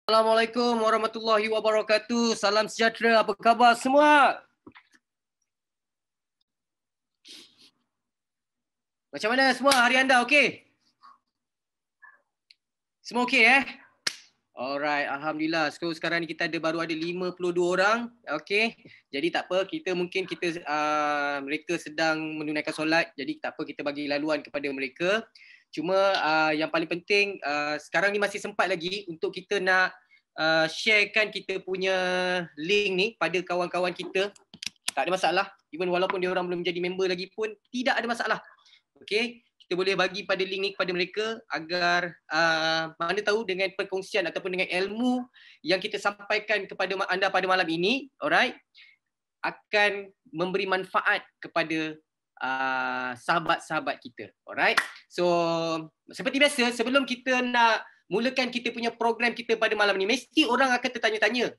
Assalamualaikum warahmatullahi wabarakatuh. Salam sejahtera. Apa khabar semua? Macam mana semua hari anda? Okey? Semua okey Alright, alhamdulillah. Sekarang ni kita baru ada 52 orang. Okey. Jadi tak apa, mereka sedang menunaikan solat. Jadi tak apa, kita bagi laluan kepada mereka. Cuma yang paling penting sekarang ni masih sempat lagi untuk kita nak sharekan kita punya link ni pada kawan-kawan kita. Tak ada masalah. Even walaupun dia orang belum jadi member lagi pun tidak ada masalah. Okey, kita boleh bagi pada link ni kepada mereka agar mana tahu dengan perkongsian ataupun dengan ilmu yang kita sampaikan kepada anda pada malam ini, alright, akan memberi manfaat kepada sahabat-sahabat kita. Alright. So, seperti biasa, sebelum kita nak mulakan kita punya program kita pada malam ni, mesti orang akan tertanya-tanya,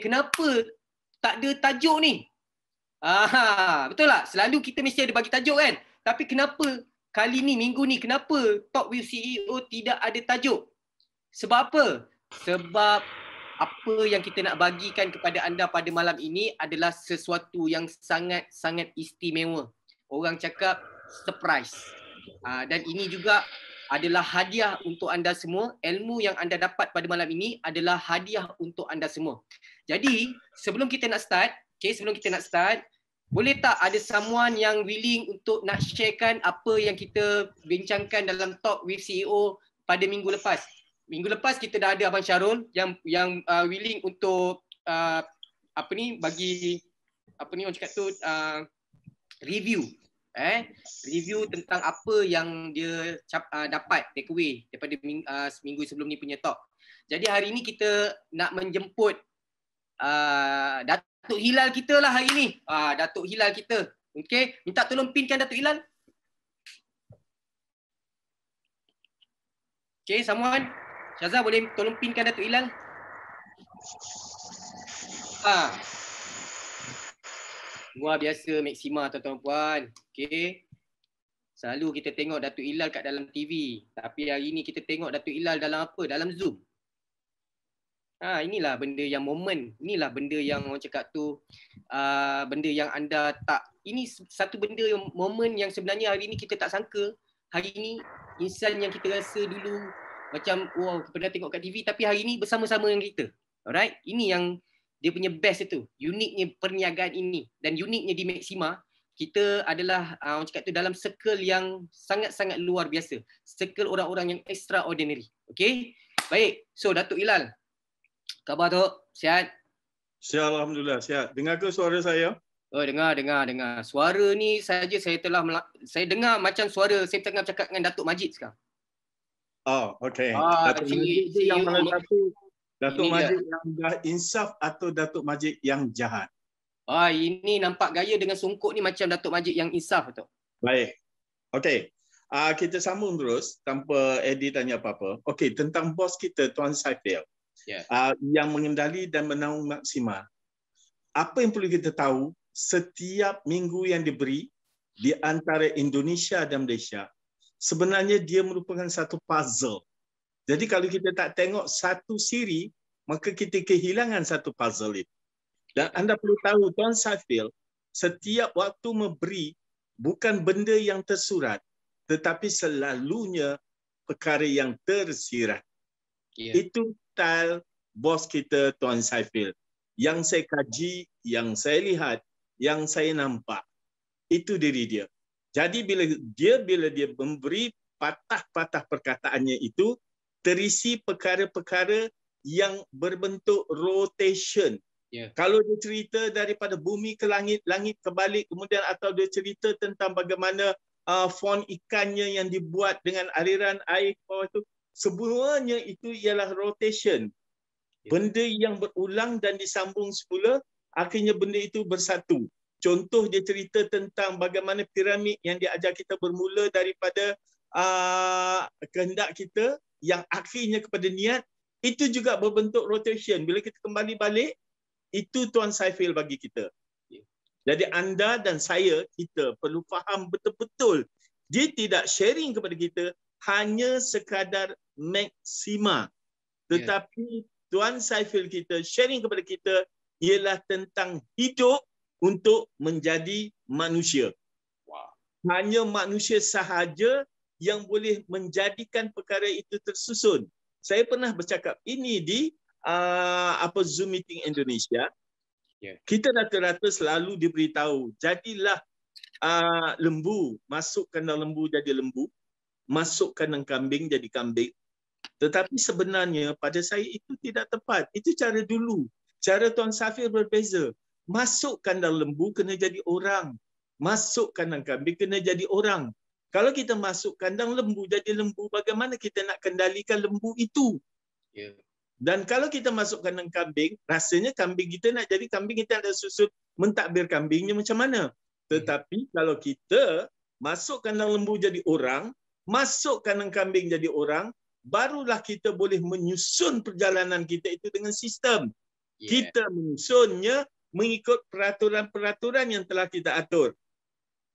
kenapa tak ada tajuk ni? Betul tak? Selalu kita mesti ada bagi tajuk kan? Tapi kenapa kali ni, minggu ni, kenapa Talk with CEO tidak ada tajuk? Sebab apa? Sebab apa yang kita nak bagikan kepada anda pada malam ini adalah sesuatu yang sangat-sangat istimewa. Orang cakap surprise. Dan ini juga adalah hadiah untuk anda semua. Ilmu yang anda dapat pada malam ini adalah hadiah untuk anda semua. Jadi, sebelum kita nak start, boleh tak ada someone yang willing untuk nak sharekan apa yang kita bincangkan dalam Talk with CEO pada minggu lepas? Minggu lepas kita dah ada Abang Syarul yang willing untuk bagi orang cakap tu review tentang apa yang dia dapat take away daripada minggu sebelum ni punya talk. Jadi hari ni kita nak menjemput Datuk Hilal kita lah hari ni. Datuk Hilal kita. Okey, minta tolong pinkan Datuk Hilal. Okey, someone. Syazah boleh tolong pinkan Datuk Hilal? Luar biasa Maxima tuan-tuan puan. Okey. Selalu kita tengok Datuk Hilal kat dalam TV. Tapi hari ni kita tengok Datuk Hilal dalam apa? Dalam Zoom. Inilah benda yang moment. Inilah benda yang orang cakap tu benda yang anda tak, ini satu benda yang moment yang sebenarnya hari ni kita tak sangka. Hari ni insan yang kita rasa dulu macam wow pernah tengok kat TV, tapi hari ni bersama-sama dengan kita. Alright? Ini yang dia punya best itu. Uniknya perniagaan ini dan uniknya di Maxima, kita adalah orang cakap tu dalam circle yang sangat-sangat luar biasa. Circle orang-orang yang extraordinary. Okay? Baik. So Datuk Hilal, khabar tu? Sihat? Sihat, alhamdulillah sihat. Dengar ke suara saya? Oh, dengar. Suara ni saja saya dengar macam suara saya tengah bercakap dengan Datuk Majid sekarang. Oh, okey. Datuk Majid yang mana satu? Datuk Majid yang dah insaf atau Datuk Majid yang jahat? Ini nampak gaya dengan songkok ni macam Datuk Majid yang insaf tu. Baik. Okey. Kita sambung terus tanpa Eddie tanya apa-apa. Okey, tentang bos kita Tuan Saifil. Yang mengendali dan menaung Maxima. Apa yang perlu kita tahu, setiap minggu yang diberi di antara Indonesia dan Malaysia, sebenarnya dia merupakan satu puzzle. Jadi kalau kita tak tengok satu siri, maka kita kehilangan satu puzzle itu. Dan anda perlu tahu, Tuan Saifil, setiap waktu memberi bukan benda yang tersurat, tetapi selalunya perkara yang tersirat. Itu style bos kita Tuan Saifil. Yang saya kaji, yang saya lihat, yang saya nampak. Itu diri dia. Jadi bila dia memberi patah-patah perkataannya itu, terisi perkara-perkara yang berbentuk rotation. Kalau dia cerita daripada bumi ke langit, langit ke balik, kemudian atau dia cerita tentang bagaimana font ikannya yang dibuat dengan aliran air ke bawah itu, semuanya itu ialah rotation. Benda yang berulang dan disambung semula, akhirnya benda itu bersatu. Contoh dia cerita tentang bagaimana piramid yang dia ajar kita bermula daripada kehendak kita yang akhirnya kepada niat, itu juga berbentuk rotation. Bila kita kembali balik, itu Tuan Saifil bagi kita. Jadi anda dan saya, kita perlu faham betul-betul. Dia tidak sharing kepada kita hanya sekadar Maxima. Tetapi Tuan Saiful kita sharing kepada kita ialah tentang hidup untuk menjadi manusia. Hanya manusia sahaja yang boleh menjadikan perkara itu tersusun. Saya pernah bercakap ini di Zoom meeting Indonesia. Kita rata-rata selalu diberitahu, jadilah lembu, masuk kandang lembu jadi lembu, masuk kandang kambing jadi kambing. Tetapi sebenarnya pada saya itu tidak tepat. Itu cara dulu. Cara Tuan Safir berbeza. Masuk kandang lembu kena jadi orang. Masuk kandang kambing kena jadi orang. Kalau kita masuk kandang lembu jadi lembu, bagaimana kita nak kendalikan lembu itu? Dan kalau kita masuk kandang kambing, rasanya kambing kita nak jadi kambing, kita ada susut mentadbir kambingnya macam mana? Tetapi kalau kita masuk kandang lembu jadi orang, masuk kandang kambing jadi orang, barulah kita boleh menyusun perjalanan kita itu dengan sistem. Kita menyusunnya mengikut peraturan-peraturan yang telah kita atur.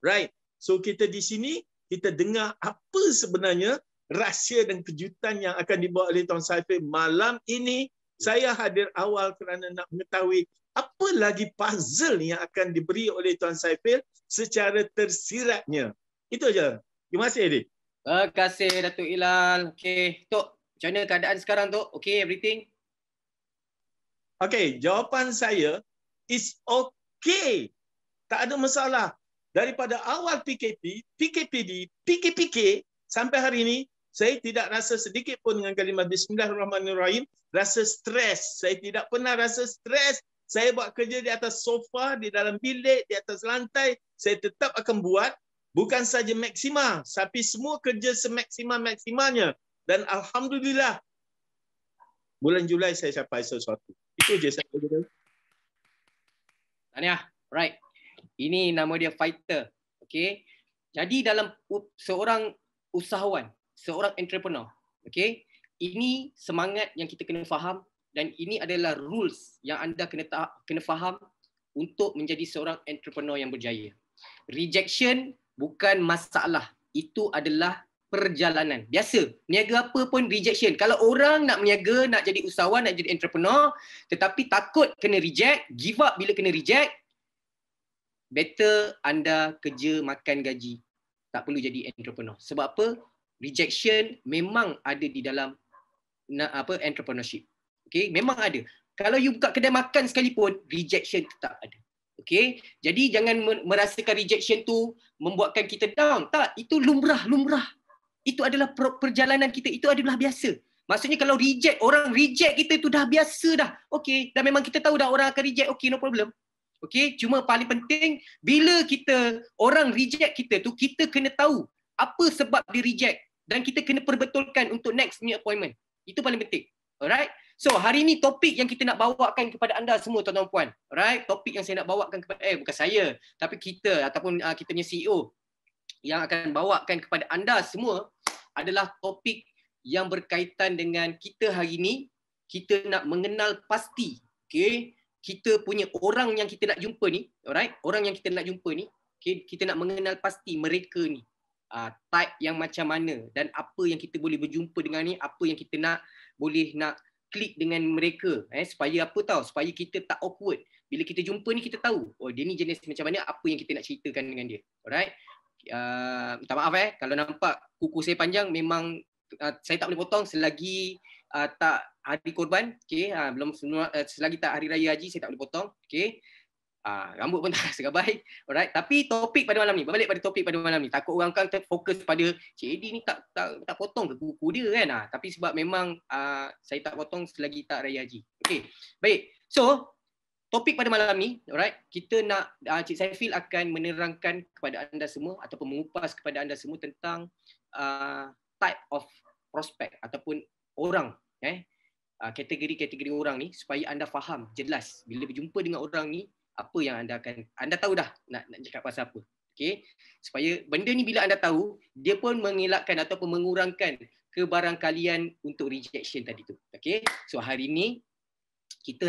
Right. So kita di sini, kita dengar apa sebenarnya rahsia dan kejutan yang akan dibawa oleh Tuan Saiful malam ini. Saya hadir awal kerana nak mengetahui apa lagi puzzle yang akan diberi oleh Tuan Saiful secara tersiratnya. Itu aja. Terima kasih, Eddie. Terima kasih Datuk Ilal. Okey, Tok, macam mana keadaan sekarang, Tok? Okey, everything? Okey, jawapan saya is okay. Tak ada masalah. Daripada awal PKP, PKPD, PKPK sampai hari ini, saya tidak rasa sedikit pun dengan kalimah Bismillahirrahmanirrahim rasa stres. Saya tidak pernah rasa stres. Saya buat kerja di atas sofa, di dalam bilik, di atas lantai. Saya tetap akan buat. Bukan saja maksima, tapi semua kerja semaksima-maksimalnya. Dan Alhamdulillah, bulan Julai saya capai sesuatu. Itu je saya kata. Tahniah. Right. Ini nama dia fighter. Okay. Jadi dalam seorang usahawan, seorang entrepreneur, okay, ini semangat yang kita kena faham dan ini adalah rules yang anda kena faham untuk menjadi seorang entrepreneur yang berjaya. Rejection bukan masalah. Itu adalah perjalanan. Biasa. Niaga apa pun rejection. Kalau orang nak berniaga, nak jadi usahawan, nak jadi entrepreneur, tetapi takut kena reject, give up bila kena reject, better anda kerja makan gaji. Tak perlu jadi entrepreneur. Sebab apa? Rejection memang ada di dalam entrepreneurship. Okay? Memang ada. Kalau you buka kedai makan sekalipun, rejection tetap ada. Okay? Jadi jangan merasakan rejection tu membuatkan kita down. Tak, itu lumrah. Itu adalah perjalanan kita, itu adalah biasa. Maksudnya kalau orang reject kita itu dah biasa dah. Okay, dan memang kita tahu dah orang akan reject, okay, no problem. Okay, cuma paling penting bila orang reject kita tu, kita kena tahu apa sebab dia reject dan kita kena perbetulkan untuk next new appointment. Itu paling penting. Alright? So, hari ni topik yang kita nak bawakan kepada anda semua tuan-tuan puan. Alright? Topik yang saya nak bawakan kepada bukan saya, tapi kita ataupun kita punya CEO yang akan bawakan kepada anda semua adalah topik yang berkaitan dengan kita hari ni. Kita nak mengenal pasti, okay, kita punya orang yang kita nak jumpa ni, alright? Orang yang kita nak jumpa ni, okay, kita nak mengenal pasti mereka ni type yang macam mana dan apa yang kita boleh berjumpa dengan ni, apa yang kita boleh nak klik dengan mereka, supaya apa tahu, supaya kita tak awkward. Bila kita jumpa ni kita tahu, oh dia ni jenis macam mana, apa yang kita nak ceritakan dengan dia. Alright? Minta maaf kalau nampak kuku saya panjang, memang saya tak boleh potong selagi tak hari korban, okey, selagi tak hari raya haji saya tak boleh potong, okey. Rambut pun tak segabai. Alright, tapi topik pada malam ni, balik pada topik pada malam ni. Takut orang kan fokus pada Cik Eddie ni tak potong ke kuku dia kan. Tapi sebab memang saya tak potong selagi tak raya haji. Okey. Baik. So, topik pada malam ni, alright, kita nak Cik Saiful akan menerangkan kepada anda semua ataupun mengupas kepada anda semua tentang type of prospect ataupun orang, kategori-kategori orang ni supaya anda faham jelas bila berjumpa dengan orang ni apa yang anda tahu dah nak cakap pasal apa. Okey, supaya benda ni bila anda tahu, dia pun mengelakkan ataupun mengurangkan kebarangkalian untuk rejection tadi tu. Okey, so hari ni kita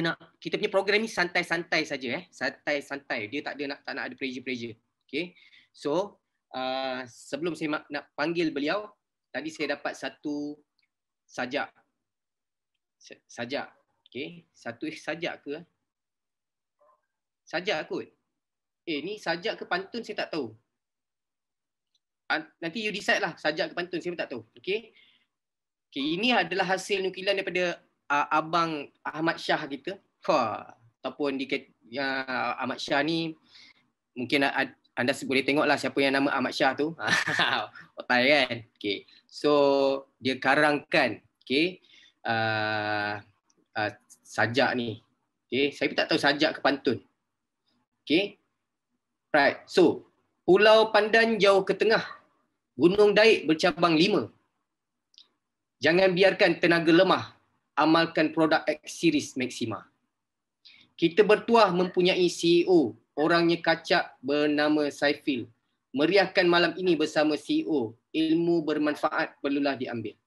punya program ni santai-santai saja, santai-santai. Dia tak nak ada pressure. Okey, so sebelum saya nak panggil beliau, tadi saya dapat satu sajak Okay, satu sajak ke? Sajak kot. Ni sajak ke pantun saya tak tahu. Nanti you decide lah, sajak ke pantun saya pun tak tahu. Okay. Ini adalah hasil nukilan daripada Abang Ahmad Shah kita. Ataupun Ahmad Shah ni mungkin anda boleh tengok lah siapa yang nama Ahmad Shah tu. Otai kan. Okay. So dia karangkan sajak ni. Okay. Saya pun tak tahu sajak ke pantun. Okay. Right. So Pulau Pandan jauh ke tengah. Gunung Daik bercabang 5. Jangan biarkan tenaga lemah. Amalkan produk X Series Maxima. Kita bertuah mempunyai CEO. Orangnya kacak bernama Saifil. Meriahkan malam ini bersama CEO. Ilmu bermanfaat perlulah diambil.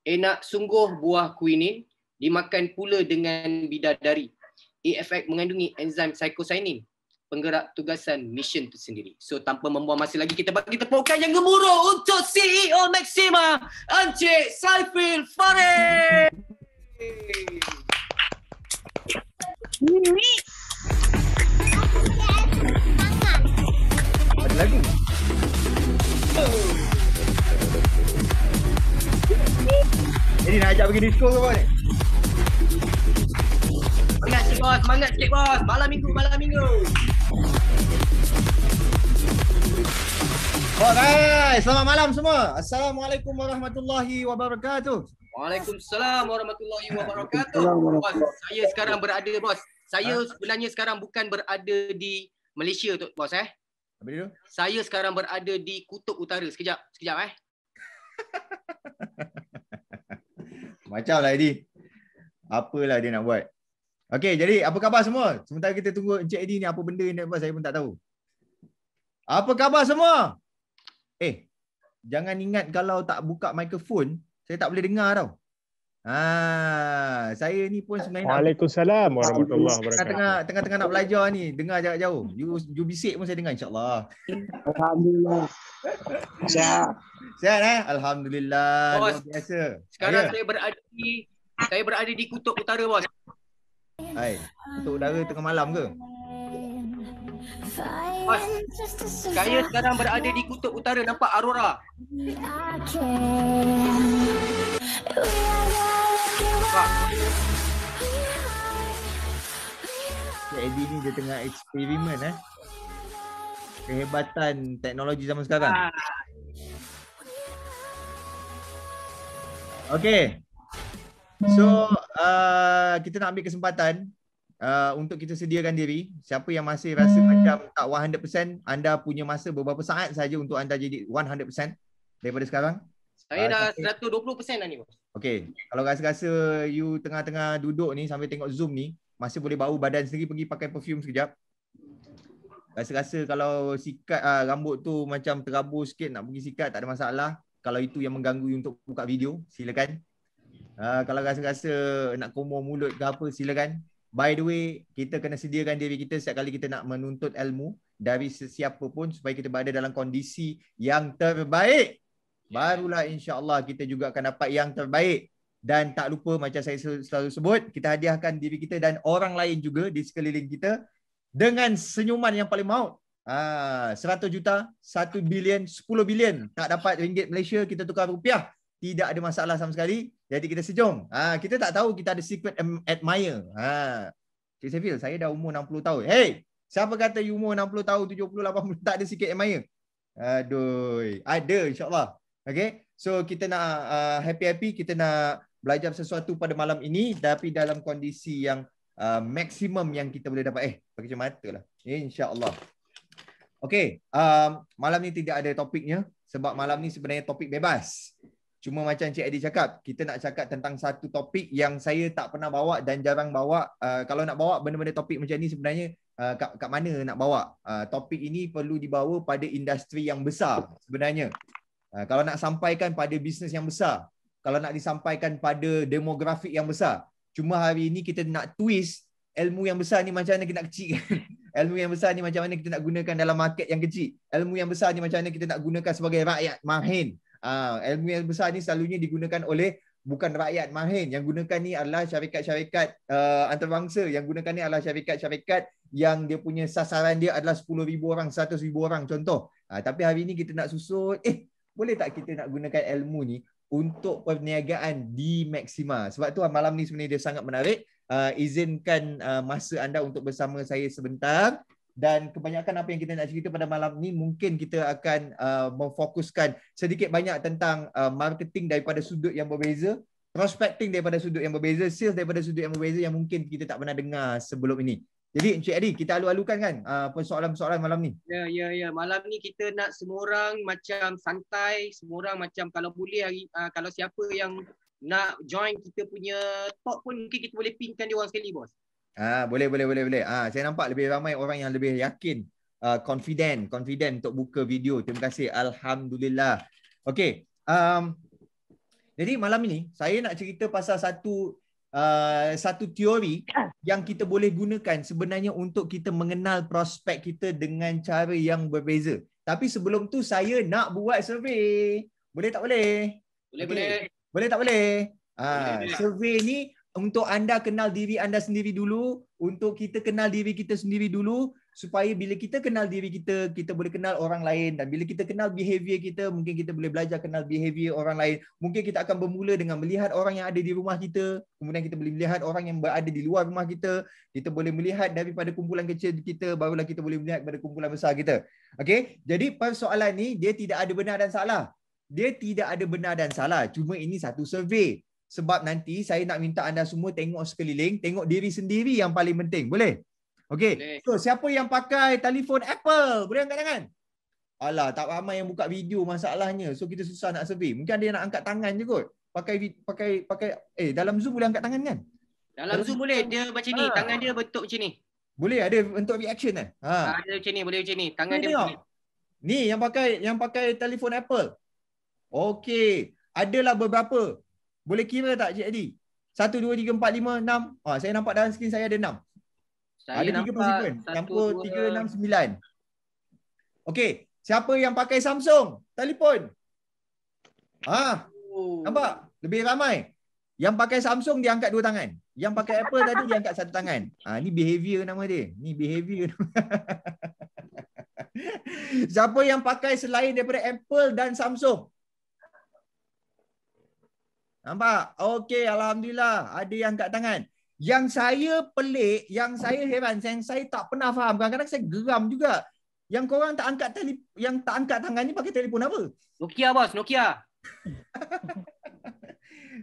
Enak sungguh buah quinine. Dimakan pula dengan bidadari. AFX mengandungi enzim psilocybin. Penggerak tugasan mission itu sendiri. So tanpa membuang masa lagi, kita bagi tepukan yang gemuruh untuk CEO Maxima, Encik Saifil Farid. Ada lagu. Jadi nak ajak pergi disco ke apa ni? Semangat Cik Bos. Malam minggu. Alright, selamat malam semua. Assalamualaikum warahmatullahi wabarakatuh. Waalaikumsalam warahmatullahi wabarakatuh. Bos, saya sekarang berada, bos. Saya sebenarnya sekarang bukan berada di Malaysia tu, bos. Apa dia tu? Saya sekarang berada di Kutub Utara. Sekejap. Macam lah Eddie. Apalah dia nak buat. Okey, jadi apa khabar semua? Sementara kita tunggu Encik Eddie ni, apa benda yang nak buat saya pun tak tahu. Apa khabar semua? Jangan ingat kalau tak buka mikrofon, saya tak boleh dengar tau. Saya ni pun sebenarnya Waalaikumsalam warahmatullahi wabarakatuh. Tengah-tengah nak belajar ni, dengar jarak jauh. You bisik pun saya dengar, insya-Allah. Alhamdulillah. Sihat Alhamdulillah. Bos, luar biasa. Sekarang saya berada di Kutub Utara, bos. Kutub Utara tengah malam ke? Bos, saya sekarang berada di Kutub Utara, nampak aurora. Cik Eddie ni dia tengah eksperimen kehebatan teknologi zaman sekarang. Okey. So kita nak ambil kesempatan untuk kita sediakan diri. Siapa yang masih rasa macam tak 100%, anda punya masa beberapa saat saja untuk anda jadi 100% daripada sekarang. Saya dah 120% dah ni, bos. Okey, kalau rasa-rasa you tengah-tengah duduk ni sambil tengok Zoom ni, masih boleh bau badan sendiri, pergi pakai perfume sekejap. Rasa-rasa kalau sikat rambut tu macam terabur sikit, nak pergi sikat, tak ada masalah. Kalau itu yang mengganggu you untuk buka video, silakan. Kalau rasa-rasa nak komor mulut ke apa, silakan. By the way, kita kena sediakan diri kita setiap kali kita nak menuntut ilmu dari sesiapa pun supaya kita berada dalam kondisi yang terbaik. Barulah insya-Allah kita juga akan dapat yang terbaik. Dan tak lupa macam saya selalu sebut, kita hadiahkan diri kita dan orang lain juga di sekeliling kita dengan senyuman yang paling maut. 100 juta, 1 bilion, 10 bilion. Tak dapat ringgit Malaysia, kita tukar rupiah. Tidak ada masalah sama sekali. Jadi kita sejong. Kita tak tahu kita ada secret admirer. Cik Saifil, saya dah umur 60 tahun. Hey, siapa kata you umur 60 tahun, 70, 80 tak ada secret admirer? Aduh, ada insya-Allah. Okay, so kita nak happy-happy, kita nak belajar sesuatu pada malam ini tapi dalam kondisi yang maksimum yang kita boleh dapat. Pakai mata lah. InsyaAllah. Okay, malam ni tidak ada topiknya sebab malam ni sebenarnya topik bebas. Cuma macam Cik Adi cakap, kita nak cakap tentang satu topik yang saya tak pernah bawa dan jarang bawa. Kalau nak bawa benda-benda topik macam ni sebenarnya kat mana nak bawa. Topik ini perlu dibawa pada industri yang besar sebenarnya. Kalau nak sampaikan pada bisnes yang besar, kalau nak disampaikan pada demografik yang besar. Cuma hari ini kita nak twist ilmu yang besar ni macam mana kita nak kecilkan. Ilmu yang besar ni macam mana kita nak gunakan dalam market yang kecil. Ilmu yang besar ni macam mana kita nak gunakan sebagai rakyat mahin. Ilmu yang besar ni selalunya digunakan oleh bukan rakyat mahin. Yang gunakan ni adalah syarikat-syarikat antarabangsa. Yang gunakan ni adalah syarikat-syarikat yang dia punya sasaran dia adalah 10,000 orang, 100,000 orang contoh. Tapi hari ni kita nak susun, boleh tak kita nak gunakan ilmu ni untuk perniagaan di Maxima. Sebab tu malam ni sebenarnya dia sangat menarik. Izinkan masa anda untuk bersama saya sebentar. Dan kebanyakan apa yang kita nak cerita pada malam ni mungkin kita akan memfokuskan sedikit banyak tentang marketing daripada sudut yang berbeza, prospecting daripada sudut yang berbeza, sales daripada sudut yang berbeza yang mungkin kita tak pernah dengar sebelum ini. Jadi Encik Adi, kita alu-alukan kan persoalan-persoalan malam ni? Ya. Malam ni kita nak semua orang macam santai, semua orang macam kalau boleh kalau siapa yang nak join kita punya talk pun mungkin kita boleh pinkan dia orang sekali, bos. Boleh. Saya nampak lebih ramai orang yang lebih yakin, confident untuk buka video. Terima kasih. Alhamdulillah. Okey. Jadi malam ini saya nak cerita pasal satu teori yang kita boleh gunakan sebenarnya untuk kita mengenal prospek kita dengan cara yang berbeza. Tapi sebelum tu saya nak buat survey. Boleh tak boleh? Boleh. Boleh tak boleh? Survey ni untuk anda kenal diri anda sendiri dulu, untuk kita kenal diri kita sendiri dulu, supaya bila kita kenal diri kita, kita boleh kenal orang lain. Dan bila kita kenal behavior kita, mungkin kita boleh belajar kenal behavior orang lain. Mungkin kita akan bermula dengan melihat orang yang ada di rumah kita, kemudian kita boleh melihat orang yang berada di luar rumah kita. Kita boleh melihat daripada kumpulan kecil kita, barulah kita boleh melihat daripada kumpulan besar kita. Okey? Jadi persoalan ni dia tidak ada benar dan salah. Dia tidak ada benar dan salah. Cuma ini satu survey. Sebab nanti saya nak minta anda semua tengok sekeliling, tengok diri sendiri yang paling penting. Boleh? Okey. So, siapa yang pakai telefon Apple? Boleh angkat tangan? Alah, tak ramai yang buka video masalahnya. So, kita susah nak survey. Mungkin ada yang nak angkat tangan je kot. Pakai dalam Zoom boleh angkat tangan kan? Dalam Zoom boleh. Dia macam ni. Tangan dia bentuk macam ni. Boleh, ada bentuk reaction kan? Ada macam ni, boleh macam ni. Tangan dia macam ni. Ni yang pakai telefon Apple. Okey. Adalah beberapa. Boleh kira tak Cik Adi? 1, 2, 3, 4, 5, 6. Saya nampak dalam skrin saya ada 6. Ada 3 participant. Campur 3, 6, 9. Okey. Siapa yang pakai Samsung? Telefon. Nampak? Lebih ramai. Yang pakai Samsung dia angkat 2 tangan. Yang pakai Apple tadi dia angkat 1 tangan. Ni behavior nama dia. Ni behavior. Siapa yang pakai selain daripada Apple dan Samsung? Nampak? Okey, Alhamdulillah. Ada yang angkat tangan. Yang saya pelik, yang saya heran, yang saya tak pernah faham. Kadang-kadang saya geram juga. Yang korang tak angkat tangan ni pakai telefon apa? Nokia, bos. Nokia.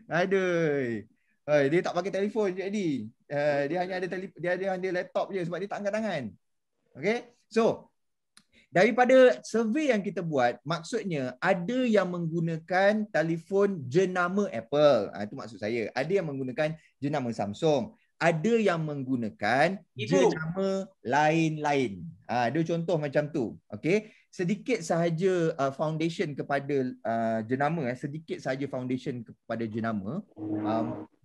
Aduh. Dia tak pakai telefon jadi. Dia hanya ada laptop je sebab dia tak angkat tangan. Okey? So, daripada survey yang kita buat, maksudnya ada yang menggunakan telefon jenama Apple. Itu maksud saya. Ada yang menggunakan jenama Samsung. Ada yang menggunakan jenama lain-lain. Ada contoh macam tu. Okey. Sedikit sahaja foundation kepada jenama. Sedikit sahaja foundation kepada jenama.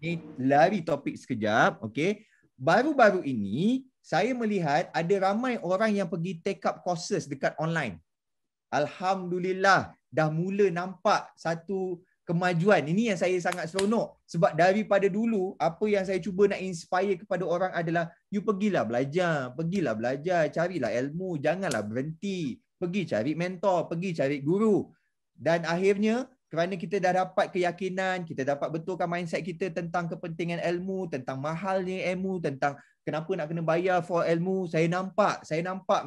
Ni lari topik sekejap. Okey. Baru-baru ini, saya melihat ada ramai orang yang pergi take up courses dekat online. Alhamdulillah, dah mula nampak satu kemajuan. Ini yang saya sangat seronok. Sebab daripada dulu, apa yang saya cuba nak inspire kepada orang adalah, you pergilah belajar, carilah ilmu, janganlah berhenti. Pergi cari mentor, pergi cari guru. Dan akhirnya, kerana kita dah dapat keyakinan, kita dapat betulkan mindset kita tentang kepentingan ilmu, tentang mahalnya ilmu, tentang kenapa nak kena bayar for ilmu. Saya nampak,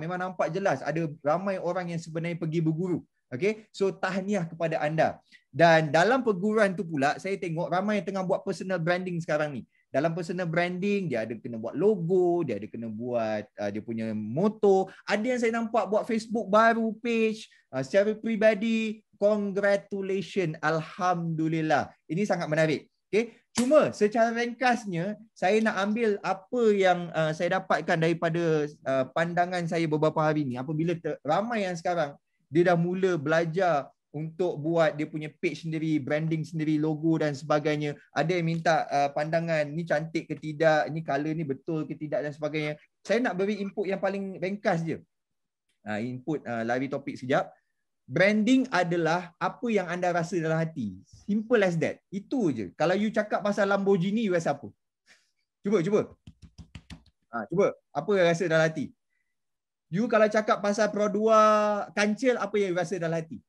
memang nampak jelas ada ramai orang yang sebenarnya pergi berguru. Okay? So tahniah kepada anda. Dan dalam perguruan tu pula, saya tengok ramai yang tengah buat personal branding sekarang ni. Dalam personal branding, dia ada kena buat logo, dia ada kena buat dia punya moto. Ada yang saya nampak buat Facebook baru, page, secara peribadi. Congratulations, Alhamdulillah. Ini sangat menarik. Okay? Cuma secara ringkasnya, saya nak ambil apa yang saya dapatkan daripada pandangan saya beberapa hari ni. Apabila ramai yang sekarang, dia dah mula belajar untuk buat dia punya page sendiri, branding sendiri, logo dan sebagainya. Ada yang minta pandangan, ni cantik ke tidak, ni color ni betul ke tidak dan sebagainya. Saya nak beri input yang paling ringkas je. Input lari topik sekejap. Branding adalah apa yang anda rasa dalam hati. Simple as that. Itu je. Kalau you cakap pasal Lamborghini, you rasa apa? Cuba. Cuba. Apa yang rasa dalam hati? You kalau cakap pasal Pro 2 kancil, apa yang you rasa dalam hati?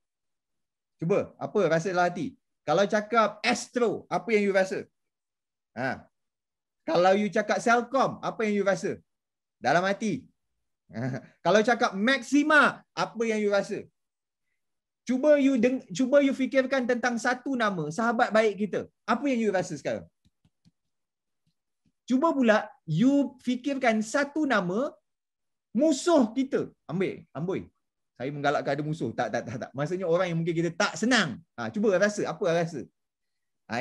Cuba. Apa rasa dalam hati? Kalau cakap Astro, apa yang you rasa? Kalau you cakap Cellcom, apa yang you rasa? Dalam hati. Kalau cakap Maxima, apa yang you rasa? Cuba you fikirkan tentang satu nama sahabat baik kita. Apa yang you rasa sekarang? Cuba pula you fikirkan satu nama musuh kita. Amboi. Saya menggalakkan ada musuh. Tak. Maksudnya orang yang mungkin kita tak senang. Cuba rasa. Apa rasa?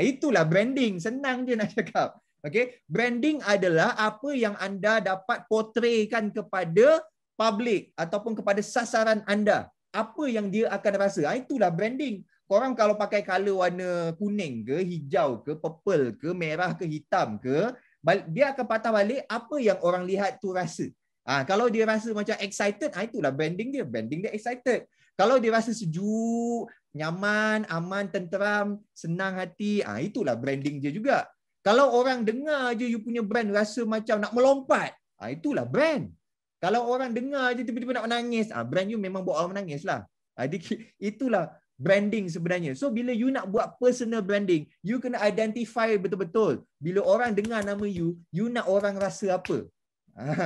Itulah branding. Senang je nak cakap. Okay? Branding adalah apa yang anda dapat portraykan kepada public ataupun kepada sasaran anda. Apa yang dia akan rasa. Itulah branding. Korang kalau pakai color warna kuning ke, hijau ke, purple ke, merah ke, hitam ke, dia akan patah balik apa yang orang lihat tu rasa. Kalau dia rasa macam excited, itulah branding dia. Branding dia excited. Kalau dia rasa sejuk, nyaman, aman, tenteram, senang hati, itulah branding dia juga. Kalau orang dengar je you punya brand rasa macam nak melompat, itulah brand. Kalau orang dengar je tiba-tiba nak menangis, brand you memang buat orang menangis lah. Itulah branding sebenarnya. So bila you nak buat personal branding, you kena identify betul-betul. Bila orang dengar nama you nak orang rasa apa?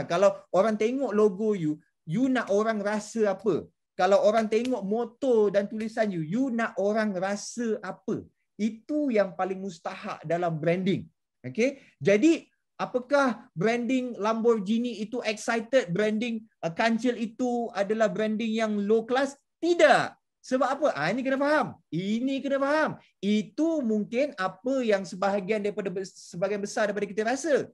Kalau orang tengok logo you nak orang rasa apa? Kalau orang tengok moto dan tulisan you nak orang rasa apa? Itu yang paling mustahak dalam branding. Okay? Jadi apakah branding Lamborghini itu excited, branding kancil itu adalah branding yang low class? Tidak. Sebab apa? Ini kena faham. Itu mungkin apa yang sebahagian besar daripada kita rasa.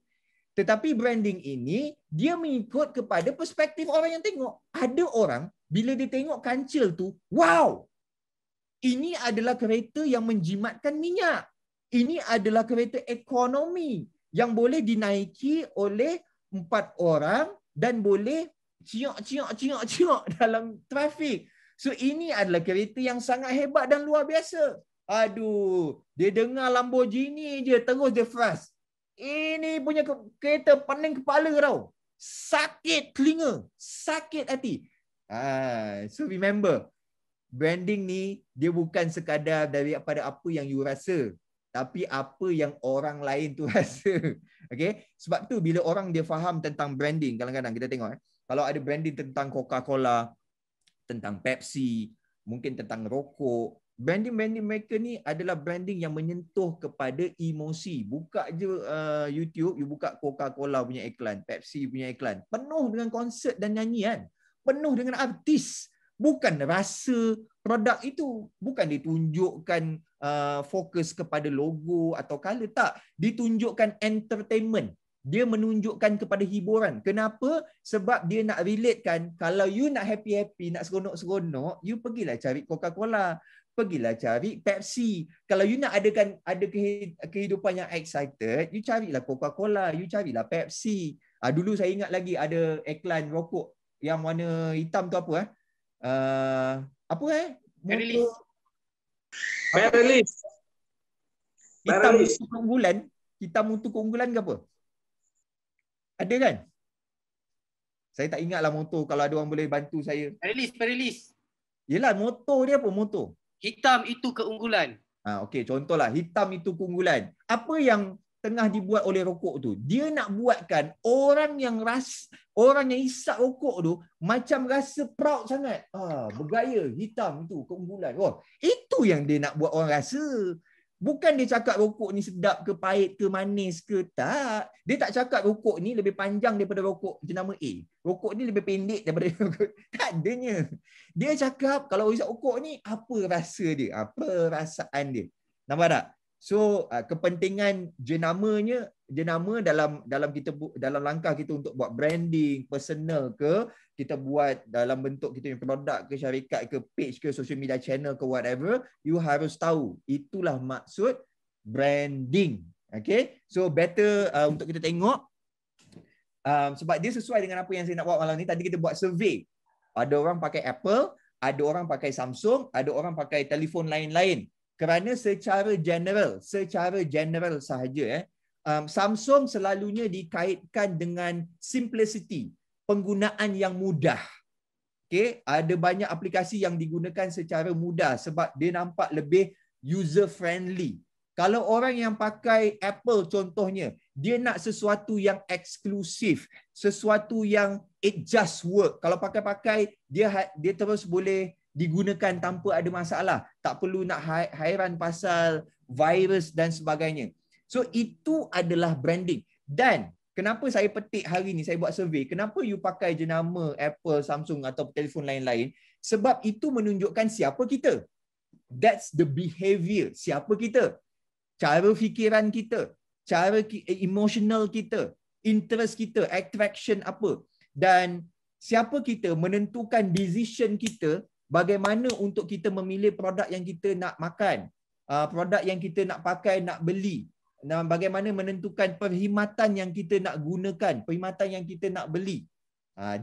Tetapi branding ini, dia mengikut kepada perspektif orang yang tengok. Ada orang, bila dia tengok kancil tu, wow! Ini adalah kereta yang menjimatkan minyak. Ini adalah kereta ekonomi yang boleh dinaiki oleh 4 orang dan boleh ciak dalam trafik. So ini adalah kereta yang sangat hebat dan luar biasa. Aduh, dia dengar Lamborghini je terus dia frust. Ini punya kereta pening kepala tau. Sakit telinga, sakit hati. So remember, branding ni dia bukan sekadar daripada apa yang you rasa, tapi apa yang orang lain tu rasa. Okay? Sebab tu bila orang dia faham tentang branding, kadang-kadang kita tengok kalau ada branding tentang Coca-Cola, tentang Pepsi, mungkin tentang rokok, branding mereka ni adalah branding yang menyentuh kepada emosi. Buka je YouTube, you buka Coca-Cola punya iklan, Pepsi punya iklan, penuh dengan konsert dan nyanyian, penuh dengan artis. Bukan rasa produk itu, bukan ditunjukkan fokus kepada logo atau color, tak. Ditunjukkan entertainment. Dia menunjukkan kepada hiburan. Kenapa? Sebab dia nak relatekan, kalau you nak happy-happy, nak seronok-seronok, you pergilah cari Coca-Cola, pergilah cari Pepsi. Kalau you nak ada kehidupan yang excited, you carilah Coca-Cola, you carilah Pepsi. Dulu saya ingat lagi ada iklan rokok yang warna hitam tu apa? Paralis. Hitam untuk keunggulan. Hitam untuk keunggulan ke apa? Ada kan? Saya tak ingatlah motor. Kalau ada orang boleh bantu saya. Paralis. Yelah, motor dia apa motor? Hitam itu keunggulan. Okey, contohlah hitam itu keunggulan. Apa yang tengah dibuat oleh rokok tu? Dia nak buatkan orang yang hisap rokok tu macam rasa proud sangat. Bergaya, hitam itu keunggulan. Itu yang dia nak buat orang rasa. Bukan dia cakap rokok ni sedap ke, pahit ke, manis ke, tak. Dia tak cakap rokok ni lebih panjang daripada rokok jenama A. Rokok ni lebih pendek daripada rokok. Tak adanya. Dia cakap kalau hisap rokok ni, apa rasa dia? Apa rasaan dia? Nampak tak? So kepentingan jenama dalam langkah kita untuk buat branding personal ke, kita buat dalam bentuk kita punya produk ke, syarikat ke, page ke, social media channel ke, whatever, you harus tahu itulah maksud branding. Okay, so better untuk kita tengok sebab dia sesuai dengan apa yang saya nak buat malam ni. Tadi kita buat survey, ada orang pakai Apple, ada orang pakai Samsung, ada orang pakai telefon lain-lain. Kerana secara general sahaja, Samsung selalunya dikaitkan dengan simplicity, penggunaan yang mudah. Okay? Ada banyak aplikasi yang digunakan secara mudah sebab dia nampak lebih user friendly. Kalau orang yang pakai Apple contohnya, dia nak sesuatu yang eksklusif, sesuatu yang it just work. Kalau pakai-pakai, dia terus boleh digunakan tanpa ada masalah. Tak perlu nak hairan pasal virus dan sebagainya. So itu adalah branding. Dan kenapa saya petik hari ni, saya buat survey, kenapa you pakai jenama Apple, Samsung atau telefon lain-lain? Sebab itu menunjukkan siapa kita. That's the behavior. Siapa kita? Cara fikiran kita, cara emotional kita, interest kita, attraction apa. Dan siapa kita menentukan decision kita bagaimana untuk kita memilih produk yang kita nak makan, produk yang kita nak pakai, nak beli. Bagaimana menentukan perkhidmatan yang kita nak gunakan, perkhidmatan yang kita nak beli.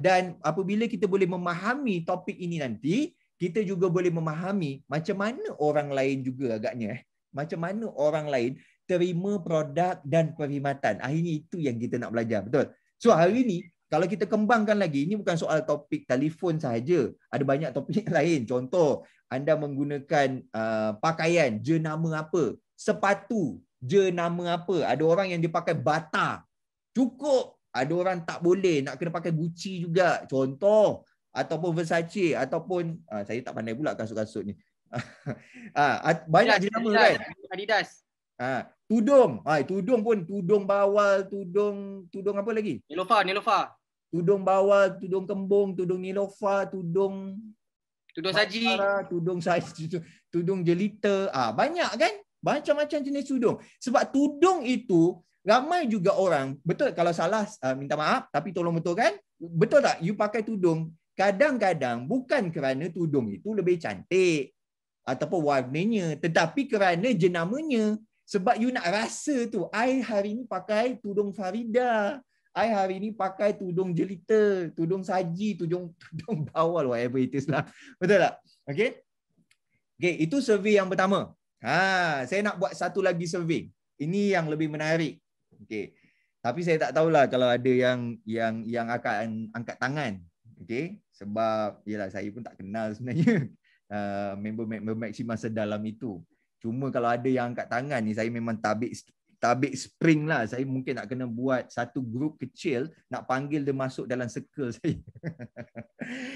Dan apabila kita boleh memahami topik ini nanti, kita juga boleh memahami macam mana orang lain juga agaknya. Macam mana orang lain terima produk dan perkhidmatan. Akhirnya itu yang kita nak belajar. Betul? So hari ni, kalau kita kembangkan lagi, ini bukan soal topik telefon sahaja. Ada banyak topik lain. Contoh, anda menggunakan pakaian, jenama apa? Sepatu, jenama apa? Ada orang yang dia pakai Bata. Cukup. Ada orang tak boleh, nak kena pakai Gucci juga. Contoh. Ataupun Versace. Ataupun, saya tak pandai pula kasut-kasut ni. Banyak jenama kan? Adidas. Tudung. Tudung pun, tudung bawal, tudung apa lagi? Nelofa. Tudung bawal, tudung kembung, tudung Nelofa, tudung saji, tudung saji, tudung jelita. Banyak kan? Macam-macam jenis tudung. Sebab tudung itu ramai juga orang, betul kalau salah minta maaf, tapi tolong betulkan. Betul tak? You pakai tudung, kadang-kadang bukan kerana tudung itu lebih cantik ataupun warnanya, tetapi kerana jenamanya. Sebab you nak rasa tu, I hari ni pakai tudung Farida, I hari ni pakai tudung jelita, tudung saji, tudung bawal, whatever it is lah. Betul tak? Okay? Okay, itu survey yang pertama. Saya nak buat satu lagi survey. Ini yang lebih menarik. Okay. Tapi saya tak tahulah kalau ada yang akan angkat tangan. Okay? Sebab yalah, saya pun tak kenal sebenarnya member Maxima sedalam itu. Cuma kalau ada yang angkat tangan ni, saya memang tabik spring lah. Saya mungkin nak kena buat satu grup kecil, nak panggil dia masuk dalam circle saya.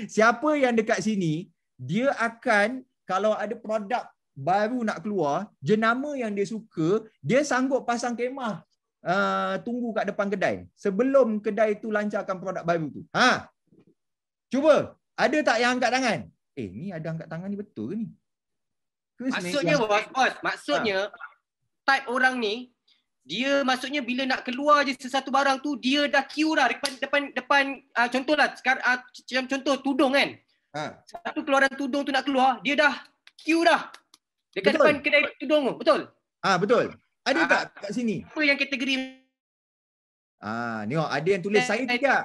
Siapa yang dekat sini, dia akan, kalau ada produk baru nak keluar, jenama yang dia suka, dia sanggup pasang kemah, tunggu kat depan kedai sebelum kedai tu lancarkan produk baru tu. Cuba, ada tak yang angkat tangan? Ni ada angkat tangan ni, betul ke ni? Maksudnya maksudnya type orang ni, dia maksudnya bila nak keluar je sesuatu barang tu, dia dah queue dah depan contohlah sekarang, contoh tudung kan. Satu keluaran tudung tu nak keluar, dia dah queue dah dekat depan kedai tudung tu. Betul? Betul. Ada tak kat sini? Apa yang kategori? Tengok ada yang tulis saya tidak.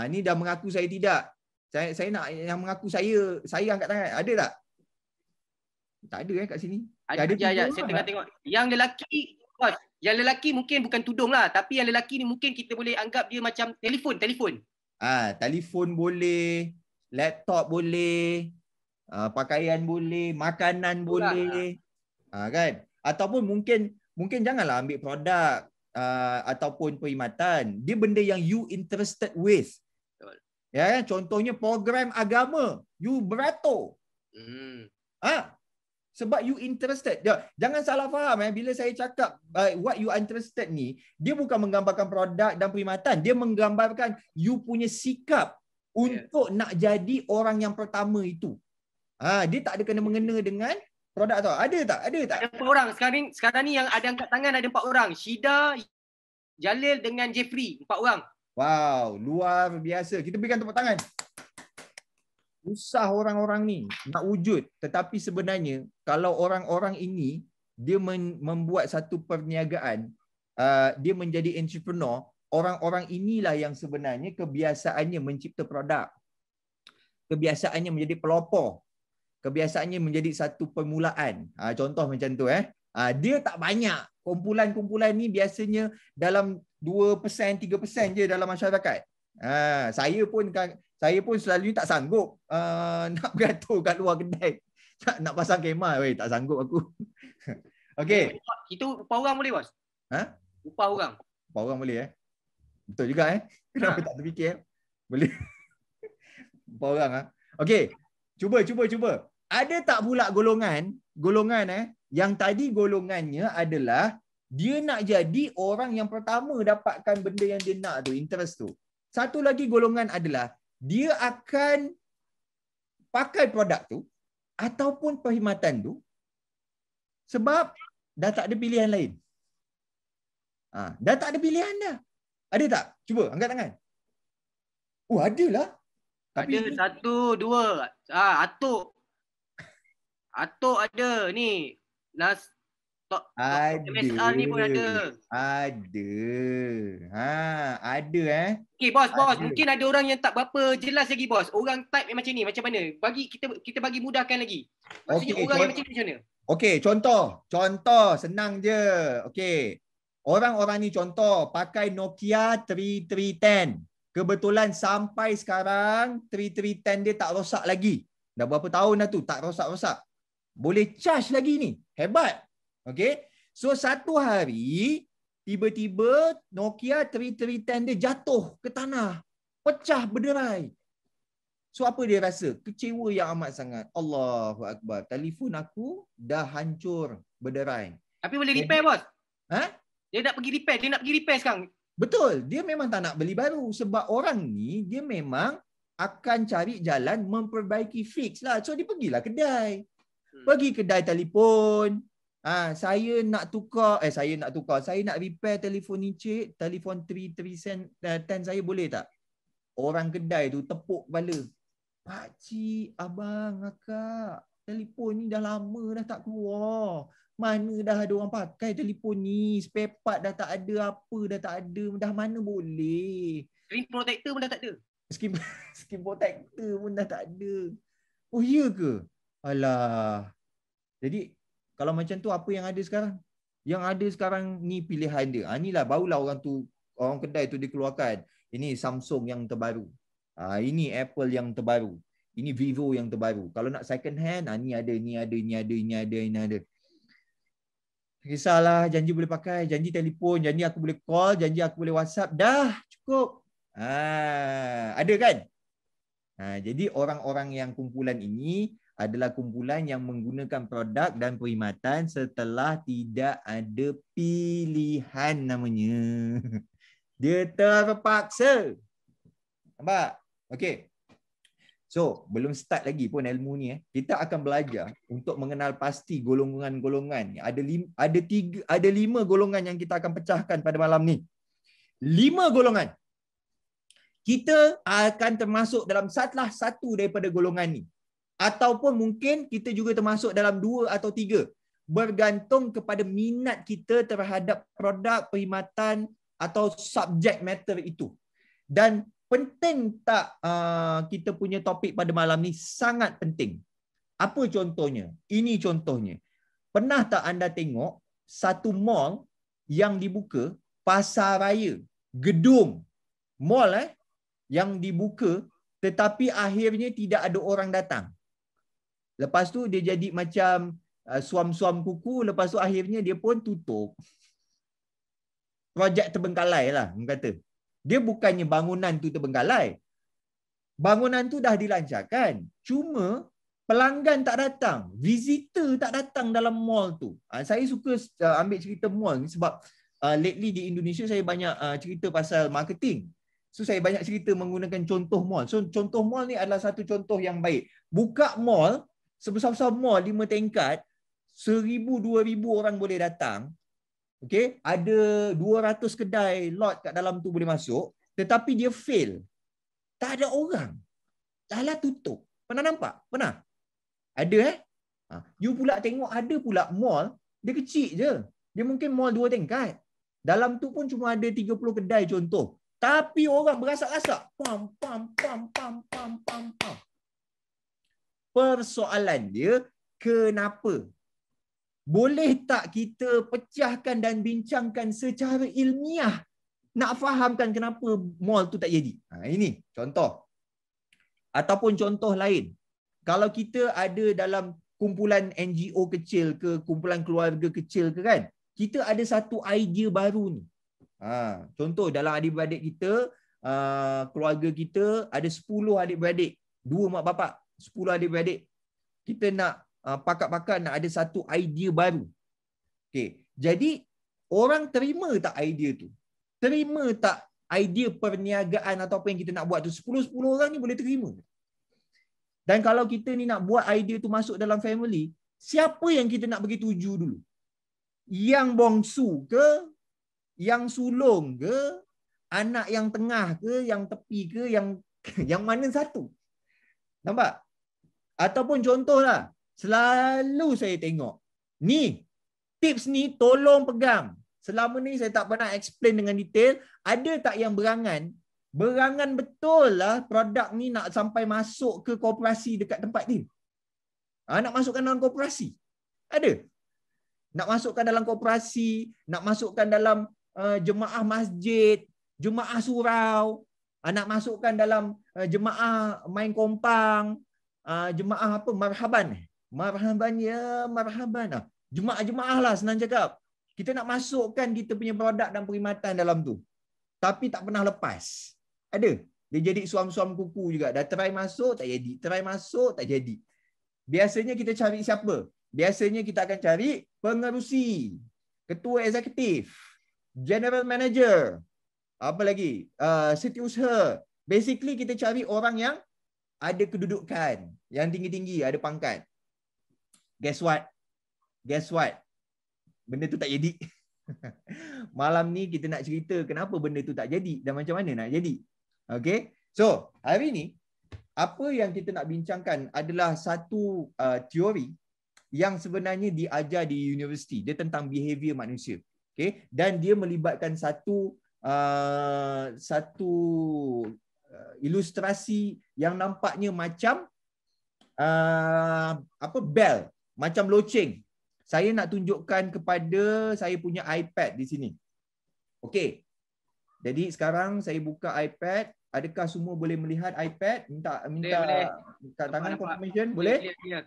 Ni dah mengaku saya tidak. Saya nak yang mengaku saya angkat tangan. Ada tak? Tak ada kat sini. Ada saya tengah tengok. Yang lelaki mungkin bukan tudung lah, tapi yang lelaki ni mungkin kita boleh anggap dia macam telefon. Telefon boleh, laptop boleh, pakaian boleh, makanan boleh. Kan? Ataupun mungkin janganlah ambil produk ataupun perkhidmatan. Dia benda yang you interested with. Betul. Ya, contohnya program agama, you beratur. Sebab you interested. Jangan salah faham. Bila saya cakap what you interested ni, dia bukan menggambarkan produk dan perkhidmatan. Dia menggambarkan you punya sikap untuk nak jadi orang yang pertama itu. Dia tak ada kena mengena dengan produk tu. Ada tak? Ada 4 orang. Sekarang ni yang ada angkat tangan ada 4 orang. Syida, Jalil dengan Jeffrey. 4 orang. Wow, luar biasa. Kita berikan tepuk tangan. Susah orang-orang ni nak wujud. Tetapi sebenarnya kalau orang-orang ini dia membuat satu perniagaan, dia menjadi entrepreneur, orang-orang inilah yang sebenarnya kebiasaannya mencipta produk. kebiasaannya menjadi pelopor. Kebiasaannya menjadi satu permulaan. Contoh macam tu dia tak banyak. Kumpulan-kumpulan ni biasanya dalam 2%, 3% je dalam masyarakat. Saya pun selalunya tak sanggup nak beratur kat luar kedai. Nak pasang kemah, tak sanggup aku. Okey. Itu upah orang boleh, bos? Upah orang. Upah orang boleh Betul juga Kenapa tak terfikir? Boleh. Upah orang Okey. Cuba. Ada tak pula golongan yang tadi golongannya adalah dia nak jadi orang yang pertama dapatkan benda yang dia nak tu, interest tu. Satu lagi golongan adalah dia akan pakai produk tu ataupun perkhidmatan tu sebab dah tak ada pilihan lain. Dah tak ada pilihan dah. Ada tak? Cuba angkat tangan. Adalah. Tapi ada 1, 2. Atuk ada ni. MSR ni pun ada. Ada. Okey, bos. Mungkin ada orang yang tak berapa jelas lagi, bos. Orang type yang macam ni, macam mana? Kita bagi mudahkan lagi. Maksudnya orang yang macam ni macam mana? Okey, contoh senang je. Okey. Orang-orang ni contoh pakai Nokia 3310. Kebetulan sampai sekarang 3310 dia tak rosak lagi. Dah berapa tahun dah tu tak rosak-rosak. Boleh charge lagi ni. Hebat. Okey. So satu hari tiba-tiba Nokia 3310 dia jatuh ke tanah. Pecah berderai. So apa dia rasa? Kecewa yang amat sangat. Allahu Akbar. Telefon aku dah hancur berderai. Tapi boleh repair, bos? Dia nak pergi repair sekarang. Betul. Dia memang tak nak beli baru. Sebab orang ni dia memang akan cari jalan memperbaiki fix lah. So dia pergilah kedai. Pergi kedai telefon. Saya nak repair telefon ni, cik. Telefon 3310 saya boleh tak? Orang kedai tu tepuk kepala. Pakcik, abang, akak, telefon ni dah lama dah tak keluar. Mana dah ada orang pakai telefon ni? Spare part dah tak ada, apa dah tak ada. Dah mana boleh? Screen protector pun dah tak ada. Screen protector pun dah tak ada. Oh, iya ke? Alah. Jadi, kalau macam tu apa yang ada sekarang? Yang ada sekarang ni pilihan dia. Inilah barulah orang kedai tu dikeluarkan. Ini Samsung yang terbaru. Ini Apple yang terbaru. Ini Vivo yang terbaru. Kalau nak second hand, ni ada. Kisahlah, janji boleh pakai, janji telefon, janji aku boleh call, janji aku boleh WhatsApp. Dah, cukup. Ada kan? Jadi orang-orang yang kumpulan ini adalah kumpulan yang menggunakan produk dan perkhidmatan setelah tidak ada pilihan namanya. Dia terpaksa. Nampak? Okey. So, belum start lagi pun ilmu ni. Kita akan belajar untuk mengenal pasti golongan-golongan. Ada 5 golongan yang kita akan pecahkan pada malam ni. 5 golongan. Kita akan termasuk dalam salah satu daripada golongan ni. Ataupun mungkin kita juga termasuk dalam 2 atau 3. Bergantung kepada minat kita terhadap produk, perkhidmatan atau subject matter itu. Dan penting tak kita punya topik pada malam ni? Sangat penting. Apa contohnya? Ini contohnya. Pernah tak anda tengok satu mall yang dibuka, pasar raya, gedung mall yang dibuka tetapi akhirnya tidak ada orang datang? Lepas tu dia jadi macam suam-suam kuku, lepas tu akhirnya dia pun tutup. Projek terbengkalai lah, orang kata. Dia bukannya bangunan tu terbengkalai. Bangunan tu dah dilancarkan. Cuma pelanggan tak datang. Visitor tak datang dalam mall tu. Saya suka ambil cerita mall ni sebab lately di Indonesia saya banyak cerita pasal marketing. So saya banyak cerita menggunakan contoh mall. So contoh mall ni adalah satu contoh yang baik. Buka mall, sebesar-besar mall 5 tingkat, 1,000-2,000 orang boleh datang. Okey, ada 200 kedai lot kat dalam tu boleh masuk, tetapi dia fail. Tak ada orang. Dah tutup. Pernah nampak? Pernah? Ada You pula tengok ada pula mall, dia kecil je. Dia mungkin mall 2 tingkat. Dalam tu pun cuma ada 30 kedai contoh. Tapi orang berasak-asak. Pam pam pam pam pam pam pam. persoalan dia kenapa. Boleh tak kita pecahkan dan bincangkan secara ilmiah nak fahamkan kenapa mall tu tak jadi. Ini contoh. Ataupun contoh lain. Kalau kita ada dalam kumpulan NGO kecil ke, kumpulan keluarga kecil ke kan, kita ada satu idea baru ni. Contoh dalam adik-beradik kita, keluarga kita ada 10 adik-beradik, 2 mak bapak, 10 adik-beradik. Kita nak pakar-pakar nak ada satu idea baru. Okey, jadi orang terima tak idea tu? Terima tak idea perniagaan atau apa yang kita nak buat tu? 10 orang ni boleh terima. Dan kalau kita ni nak buat idea tu masuk dalam family, siapa yang kita nak bagi tuju dulu? Yang bongsu ke? Yang sulung ke? Anak yang tengah ke? Yang tepi ke? Yang mana satu? Nampak? Ataupun contohlah, selalu saya tengok, ni, tips ni tolong pegang. Selama ni saya tak pernah explain dengan detail. Ada tak yang berangan? Berangan betul lah produk ni nak sampai masuk ke koperasi dekat tempat dia. Nak masukkan dalam koperasi. Ada. Nak masukkan dalam koperasi, nak masukkan dalam jemaah masjid, jemaah surau, nak masukkan dalam jemaah main kompang, jemaah apa? Marhaban. Marhaban ya, marhaban. Jemaah-jemaah lah senang cakap. Kita nak masukkan kita punya produk dan perkhidmatan dalam tu. Tapi tak pernah lepas. Ada. Dia jadi suam-suam kuku juga. Dah try masuk, tak jadi. Try masuk, tak jadi. Biasanya kita cari siapa? Biasanya kita akan cari pengerusi, ketua eksekutif, general manager, apa lagi? Setiausaha. Basically kita cari orang yang ada kedudukan, yang tinggi-tinggi, ada pangkat. Guess what? Guess what? Benda tu tak jadi. Malam ni kita nak cerita kenapa benda tu tak jadi dan macam mana nak jadi. Okay? So, hari ni, apa yang kita nak bincangkan adalah satu teori yang sebenarnya diajar di universiti. Dia tentang behavior manusia. Okay? Dan dia melibatkan satu ilustrasi yang nampaknya macam bell, macam loceng. Saya nak tunjukkan kepada saya punya iPad di sini. Okey. Jadi sekarang saya buka iPad. Adakah semua boleh melihat iPad? Minta kat tangan confirmation. Boleh? Clear.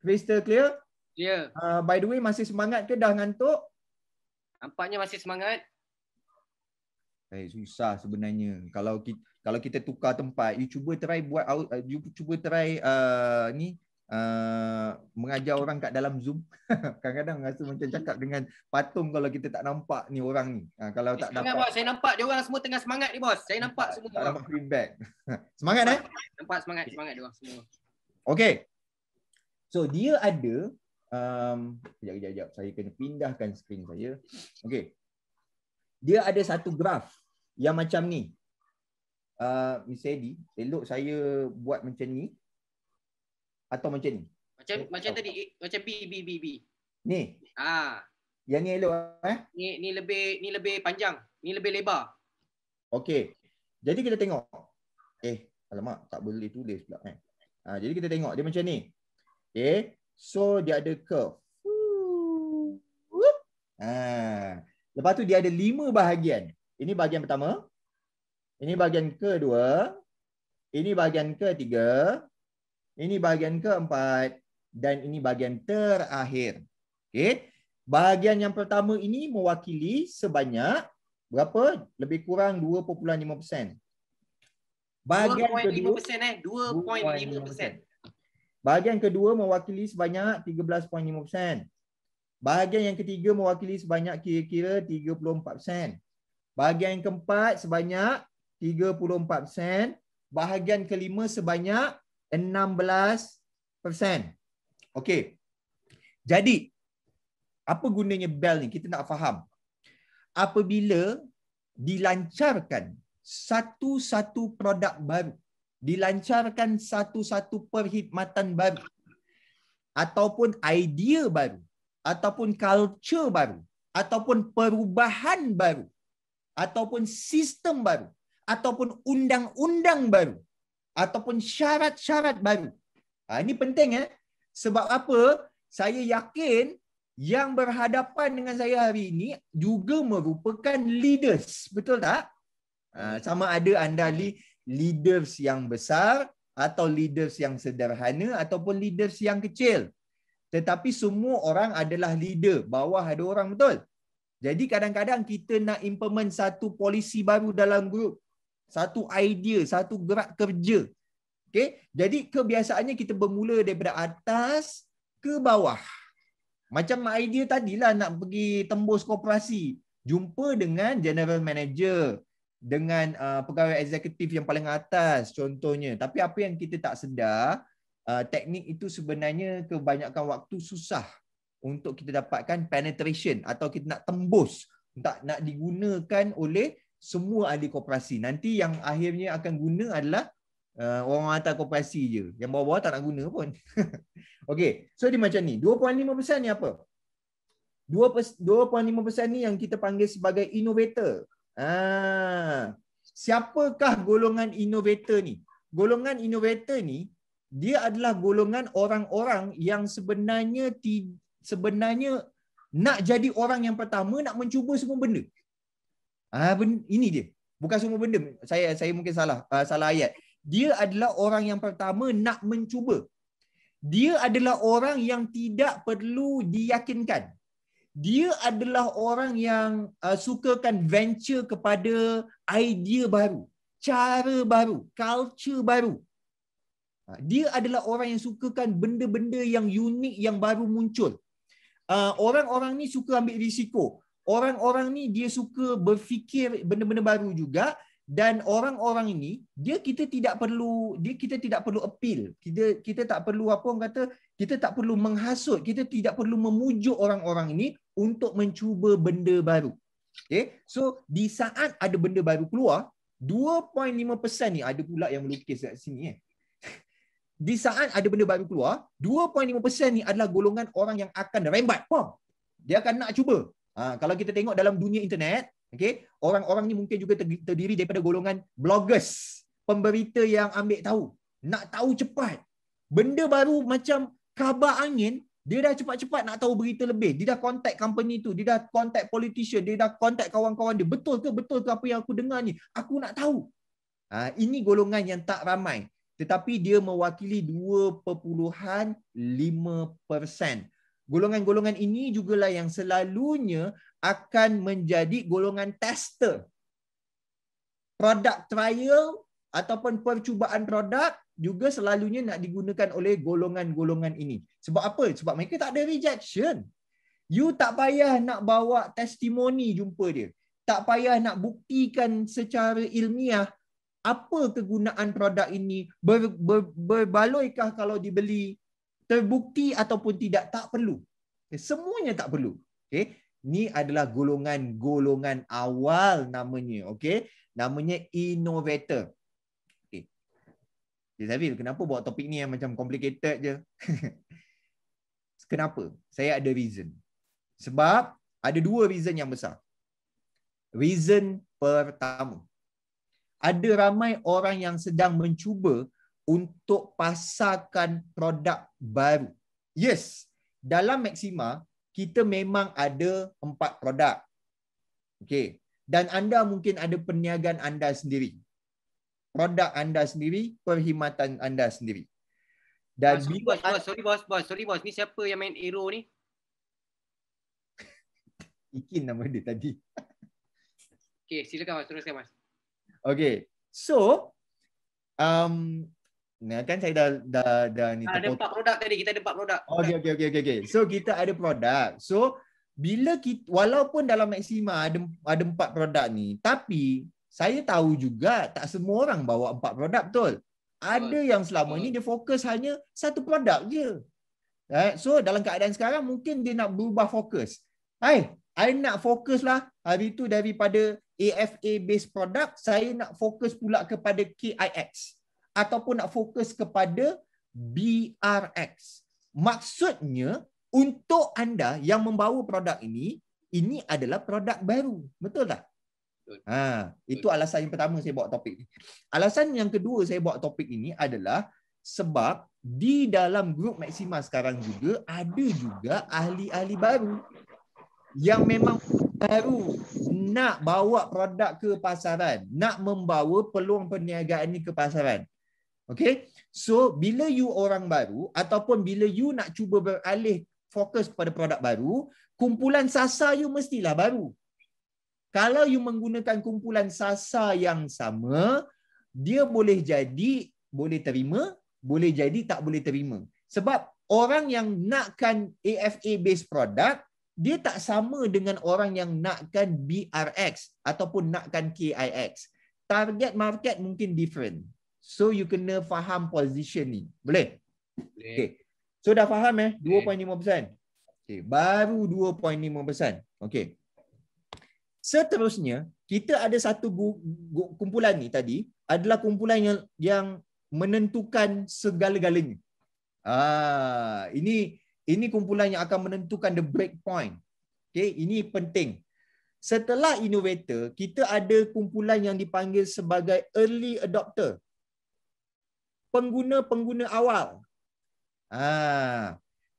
Crystal clear? Clear. By the way, masih semangat ke dah ngantuk? Nampaknya masih semangat. Susah sebenarnya. Kalau kita tukar tempat, you cuba try mengajar orang kat dalam Zoom. Kadang-kadang rasa macam cakap dengan patung kalau kita tak nampak ni orang ni. Kalau tak dapat. Bos, saya nampak dia orang semua tengah semangat ni bos. Saya nampak semua. Tak dapat feedback. Semangat Nampak semangat dia orang semua. Okey. So dia ada kejap. Saya kena pindahkan skrin saya. Okey. Dia ada satu graf yang macam ni. Miss Eddie, elok saya buat macam ni. Atau macam ni? Macam tadi, macam B. Ni. Yang ni elok Ni lebih panjang, ni lebih lebar. Okey. Jadi kita tengok. Alamak, tak boleh tulis pula jadi kita tengok dia macam ni. Okey. So dia ada curve. Lepas tu dia ada 5 bahagian. Ini bahagian pertama. Ini bahagian kedua. Ini bahagian ketiga. Ini bahagian keempat dan ini bahagian terakhir. Okey. Bahagian yang pertama ini mewakili sebanyak berapa? Lebih kurang 2.5%. Bahagian kedua 2.5%. Bahagian kedua mewakili sebanyak 13.5%. Bahagian yang ketiga mewakili sebanyak kira-kira 34%. Bahagian yang keempat sebanyak 34%. Bahagian kelima sebanyak 16%. Okey. Jadi, apa gunanya bell ni? Kita nak faham. Apabila dilancarkan satu-satu produk baru, dilancarkan satu-satu perkhidmatan baru, ataupun idea baru, ataupun culture baru, ataupun perubahan baru, ataupun sistem baru, ataupun undang-undang baru, ataupun syarat-syarat baru, Ini penting Sebab apa? Saya yakin yang berhadapan dengan saya hari ini juga merupakan leaders. Betul tak? Sama ada anda leaders yang besar atau leaders yang sederhana ataupun leaders yang kecil. Tetapi semua orang adalah leader. Bawah ada orang, betul? Jadi kadang-kadang kita nak implement satu polisi baru dalam grup. Satu idea, satu gerak kerja. Okay? Jadi kebiasaannya kita bermula daripada atas ke bawah. Macam idea tadilah nak pergi tembus koperasi. Jumpa dengan general manager. Dengan pegawai eksekutif yang paling atas contohnya. Tapi apa yang kita tak sedar, teknik itu sebenarnya kebanyakan waktu susah untuk kita dapatkan penetration atau kita nak tembus, nak digunakan oleh semua ahli koperasi. Nanti yang akhirnya akan guna adalah orang atas koperasi je. Yang bawah-bawah tak nak guna pun. Okey, so dia macam ni. 2.5% ni apa? 2.5% ni yang kita panggil sebagai innovator. Siapakah golongan innovator ni? Golongan innovator ni dia adalah golongan orang-orang yang sebenarnya nak jadi orang yang pertama, nak mencuba semua benda. Ini dia. Bukan semua benda. Saya mungkin salah ayat. Dia adalah orang yang pertama nak mencuba. Dia adalah orang yang tidak perlu diyakinkan. Dia adalah orang yang sukakan venture kepada idea baru, cara baru, culture baru. Dia adalah orang yang sukakan benda-benda yang unik yang baru muncul. Orang-orang ni suka ambil risiko. Orang-orang ni dia suka berfikir benda-benda baru juga. Dan orang-orang ini kita tidak perlu appeal. Kita tak perlu kita tak perlu menghasut, kita tidak perlu memujuk orang-orang ini untuk mencuba benda baru. Okay? So di saat ada benda baru keluar, 2.5% ni ada pula yang melukis kat sini Di saat ada benda baru keluar, 2.5% ni adalah golongan orang yang akan rembat. Dia akan nak cuba. Kalau kita tengok dalam dunia internet, okay, orang-orang ni mungkin juga terdiri daripada golongan bloggers, pemberita yang ambil tahu, nak tahu cepat. Benda baru macam khabar angin, dia dah cepat-cepat nak tahu berita lebih. Dia dah contact company tu, dia dah contact politician, dia dah contact kawan-kawan dia. Betul ke apa yang aku dengar ni? Aku nak tahu. Ini golongan yang tak ramai. Tetapi dia mewakili 2.5%. Golongan-golongan ini jugalah yang selalunya akan menjadi golongan tester. Product trial ataupun percubaan produk juga selalunya nak digunakan oleh golongan-golongan ini. Sebab apa? Sebab mereka tak ada rejection. You tak payah nak bawa testimoni jumpa dia. Tak payah nak buktikan secara ilmiah apa kegunaan produk ini, berbaloikah kalau dibeli, terbukti ataupun tidak, tak perlu. Semuanya tak perlu. Okay? Ini adalah golongan awal namanya. Okay? Namanya innovator. Okay. Zafir, kenapa bawa topik ni yang macam complicated je? Kenapa? Saya ada reason. Sebab ada 2 reason yang besar. Reason pertama, ada ramai orang yang sedang mencuba untuk pasarkan produk baru. Yes, dalam Maxima, kita memang ada 4 produk. Okay. Dan anda mungkin ada perniagaan anda sendiri. Produk anda sendiri, perkhidmatan anda sendiri. Dan sorry bos. Ni siapa yang main Aero ni? Ikin nama dia tadi. Okay, silakan mas, teruskan mas. Okay, so kan saya dah ni ada 4 produk tadi, kita ada 4 produk. Okay. So kita ada produk. So bila walaupun dalam Maxima ada 4 produk ni, tapi saya tahu juga tak semua orang bawa 4 produk, betul? Ada yang selama ni dia fokus hanya 1 produk je. Right? So dalam keadaan sekarang mungkin dia nak berubah fokus. I nak fokus lah hari tu daripada AFA based product, saya nak fokus pula kepada KIX ataupun nak fokus kepada BRX. Maksudnya untuk anda yang membawa produk ini adalah produk baru. Betul tak? Itu alasan yang pertama saya bawa topik ni. Alasan yang kedua saya bawa topik ini adalah sebab di dalam grup Maxima sekarang juga ada juga ahli-ahli baru yang memang baru nak bawa produk ke pasaran, nak membawa peluang perniagaan ni ke pasaran. Okay, so bila you orang baru ataupun bila you nak cuba beralih fokus pada produk baru, kumpulan sasar you mestilah baru. Kalau you menggunakan kumpulan sasar yang sama, dia boleh jadi boleh terima, boleh jadi tak boleh terima. Sebab orang yang nakkan AFA based product, dia tak sama dengan orang yang nakkan BRX ataupun nakkan KIX. Target market mungkin different. So you kena faham positioning. Boleh? Okay. So dah faham 2.5%. Okay. Baru 2.5%. Okay. Seterusnya, kita ada satu kumpulan ni tadi adalah kumpulan yang menentukan segala-galanya. Ini kumpulan yang akan menentukan the break point. Okay, ini penting. Setelah innovator, kita ada kumpulan yang dipanggil sebagai early adopter. Pengguna-pengguna awal.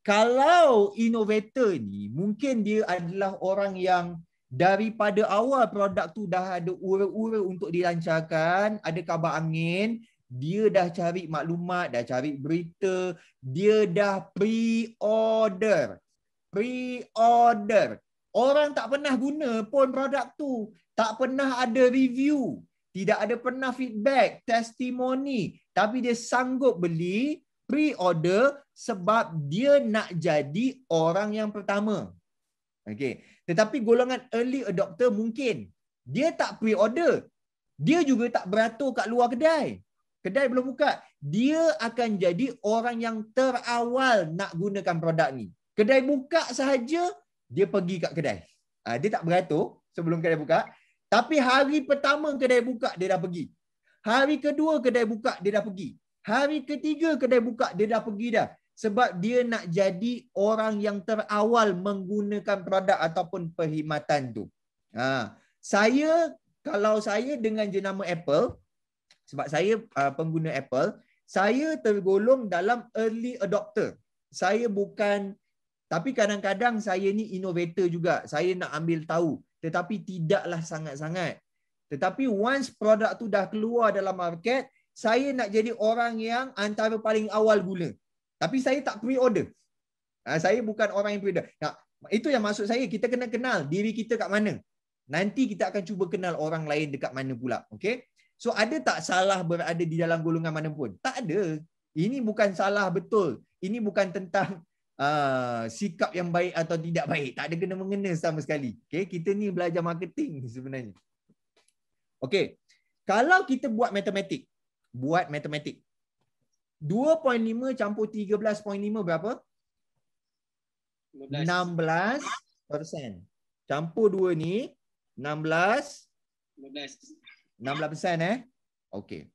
Kalau innovator ni, mungkin dia adalah orang yang daripada awal produk tu dah ada ura-ura untuk dilancarkan, ada kabar angin, dia dah cari maklumat, dah cari berita, dia dah pre-order. Pre-order. Orang tak pernah guna pun produk tu, tak pernah ada review, tidak ada pernah feedback, testimoni, tapi dia sanggup beli pre-order sebab dia nak jadi orang yang pertama. Okey. Tetapi golongan early adopter mungkin dia tak pre-order. Dia juga tak beratur kat luar kedai. Kedai belum buka. Dia akan jadi orang yang terawal nak gunakan produk ni. Kedai buka sahaja, dia pergi kat kedai. Dia tak beratur sebelum kedai buka. Tapi hari pertama kedai buka, dia dah pergi. Hari kedua kedai buka, dia dah pergi. Hari ketiga kedai buka, dia dah pergi dah. Sebab dia nak jadi orang yang terawal menggunakan produk ataupun perkhidmatan tu. Kalau saya dengan jenama Apple, sebab saya pengguna Apple, saya tergolong dalam early adopter. Saya bukan, tapi kadang-kadang saya ni innovator juga. Saya nak ambil tahu, tetapi tidaklah sangat-sangat. Tetapi once produk tu dah keluar dalam market, saya nak jadi orang yang antara paling awal guna. Tapi saya tak pre-order. Saya bukan orang yang pre-order. Itu yang maksud saya, kita kena kenal diri kita kat mana. Nanti kita akan cuba kenal orang lain dekat mana pula. Okay? So ada tak salah berada di dalam golongan mana pun? Tak ada. Ini bukan salah betul. Ini bukan tentang sikap yang baik atau tidak baik. Tak ada kena-mengena sama sekali. Okay? Kita ni belajar marketing sebenarnya. Okay. Kalau kita buat matematik. 2.5 campur 13.5 berapa? 16%. Campur 2 ni 16%. 16%. Okey.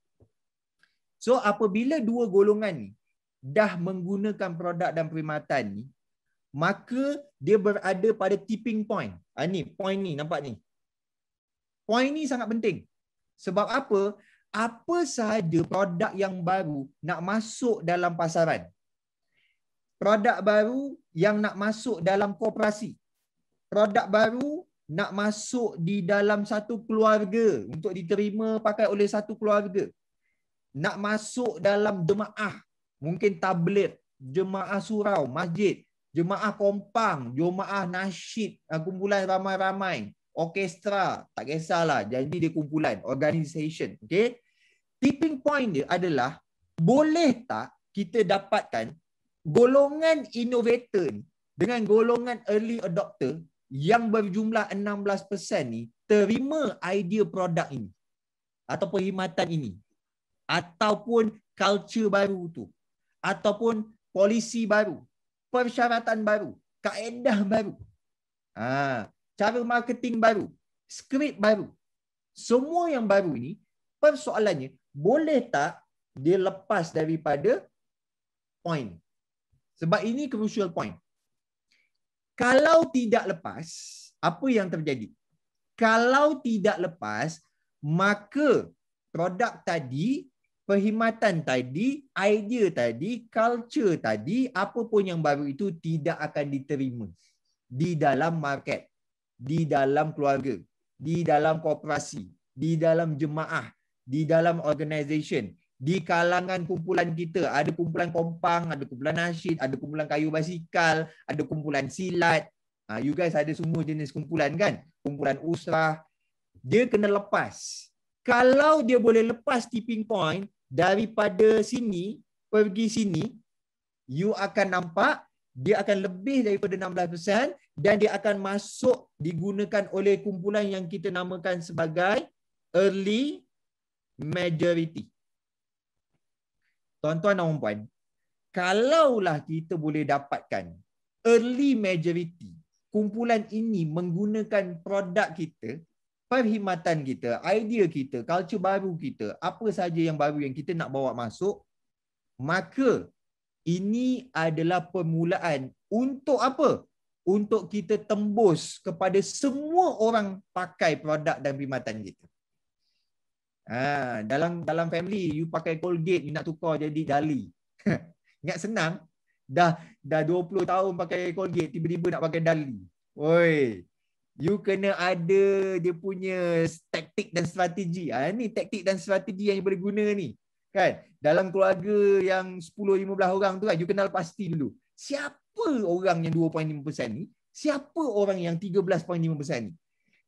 So apabila dua golongan ni dah menggunakan produk dan perkhidmatan ni, maka dia berada pada tipping point. Ni point ni, nampak ni. Point ni sangat penting. Sebab apa? Apa sahaja produk yang baru nak masuk dalam pasaran. Produk baru yang nak masuk dalam koperasi. Produk baru nak masuk di dalam satu keluarga untuk diterima pakai oleh satu keluarga. Nak masuk dalam jemaah, mungkin tabligh, jemaah surau, masjid, jemaah kompang, jemaah nasyid, kumpulan ramai-ramai. Orkestra, tak kisahlah, jadi dia kumpulan, organisation. Okay? Tipping point dia adalah, boleh tak kita dapatkan golongan innovator ni dengan golongan early adopter yang berjumlah 16% ni terima idea produk ini atau perkhidmatan ini ataupun culture baru tu ataupun polisi baru, persyaratan baru, kaedah baru. Cara marketing baru, skrip baru. Semua yang baru ini, persoalannya, boleh tak dia lepas daripada point? Sebab ini crucial point. Kalau tidak lepas, apa yang terjadi? Kalau tidak lepas, maka produk tadi perkhidmatan tadi, idea tadi, culture tadi, apa pun yang baru itu tidak akan diterima di dalam market, di dalam keluarga, di dalam koperasi, di dalam jemaah, di dalam organisation, di kalangan kumpulan kita. Ada kumpulan kompang, ada kumpulan nasyid, ada kumpulan kayu basikal, ada kumpulan silat. You guys ada semua jenis kumpulan kan? Kumpulan usrah. Dia kena lepas. Kalau dia boleh lepas tipping point daripada sini pergi sini, you akan nampak dia akan lebih daripada 16% dan dia akan masuk digunakan oleh kumpulan yang kita namakan sebagai early majority. Tuan-tuan dan puan, kalaulah kita boleh dapatkan early majority, kumpulan ini menggunakan produk kita, perkhidmatan kita, idea kita, culture baru kita, apa saja yang baru yang kita nak bawa masuk, maka ini adalah permulaan untuk apa? Untuk kita tembus kepada semua orang pakai produk dan perkhidmatan kita. Dalam family, you pakai Colgate, you nak tukar jadi Dali. Ingat senang? Dah 20 tahun pakai Colgate, tiba-tiba nak pakai Dali. Oi, you kena ada dia punya taktik dan strategi. Ni taktik dan strategi yang you boleh guna ni. Kan? Dalam keluarga yang 10-15 orang tu kan, you kenal pasti dulu. Siapa orang yang 2.5% ni? Siapa orang yang 13.5% ni?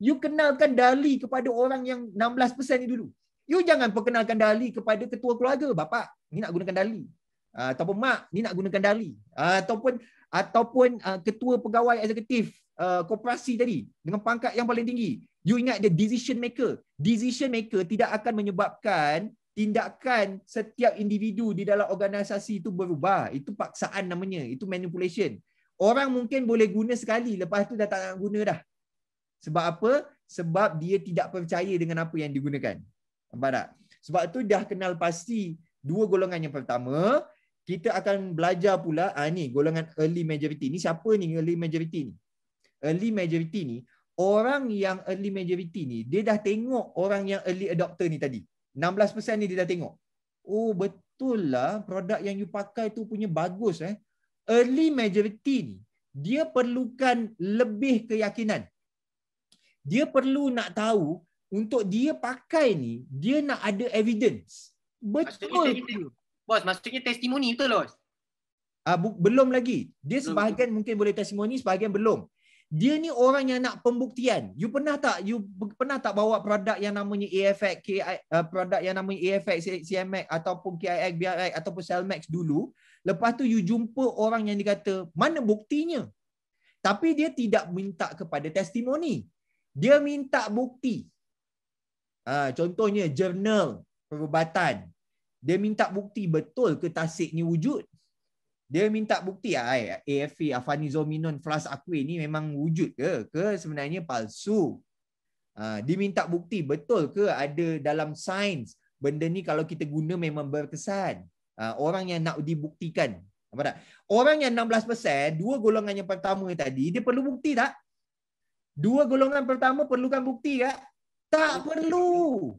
You kenalkan Dali kepada orang yang 16% ni dulu. You jangan perkenalkan Dali kepada ketua keluarga. Bapak, ni nak gunakan Dali. Ataupun mak, ni nak gunakan Dali. Ataupun ketua pegawai eksekutif koperasi tadi dengan pangkat yang paling tinggi. You ingat dia decision maker. Decision maker tidak akan menyebabkan tindakan setiap individu di dalam organisasi itu berubah. Itu paksaan namanya. Itu manipulation. Orang mungkin boleh guna sekali, lepas tu dah tak nak guna dah. Sebab apa? Sebab dia tidak percaya dengan apa yang digunakan. Nampak tak? Sebab tu dah kenal pasti dua golongan. Yang pertama, kita akan belajar pula, ni golongan early majority. Ni siapa ni early majority ni? Early majority ni, orang yang early majority ni, dia dah tengok orang yang early adopter ni tadi. 16% ni dia dah tengok. Oh, betul lah produk yang you pakai tu punya bagus. Early majority ni, dia perlukan lebih keyakinan. Dia perlu nak tahu untuk dia pakai ni, dia nak ada evidence. Betul. Bos, maksudnya testimoni betul, bos? Belum lagi. Dia sebahagian mungkin boleh testimoni, sebahagian belum. Dia ni orang yang nak pembuktian. You pernah tak bawa produk yang namanya AFX, produk yang namanya AFX, CMX ataupun KIX, BRX ataupun Cellmax dulu. Lepas tu you jumpa orang yang dikata, mana buktinya? Tapi dia tidak minta kepada testimoni. Dia minta bukti. Contohnya jurnal perubatan. Dia minta bukti betul ke tasik ni wujud. Dia minta bukti AFA, Afanizominon, Flas Aquin ni memang wujud ke sebenarnya palsu. Dia minta bukti betul ke ada dalam sains benda ni kalau kita guna memang berkesan. Orang yang nak dibuktikan. Apa tak? Orang yang 16%, dua golongan yang pertama tadi, dia perlu bukti tak? Dua golongan pertama perlukan bukti tak? Tak perlu.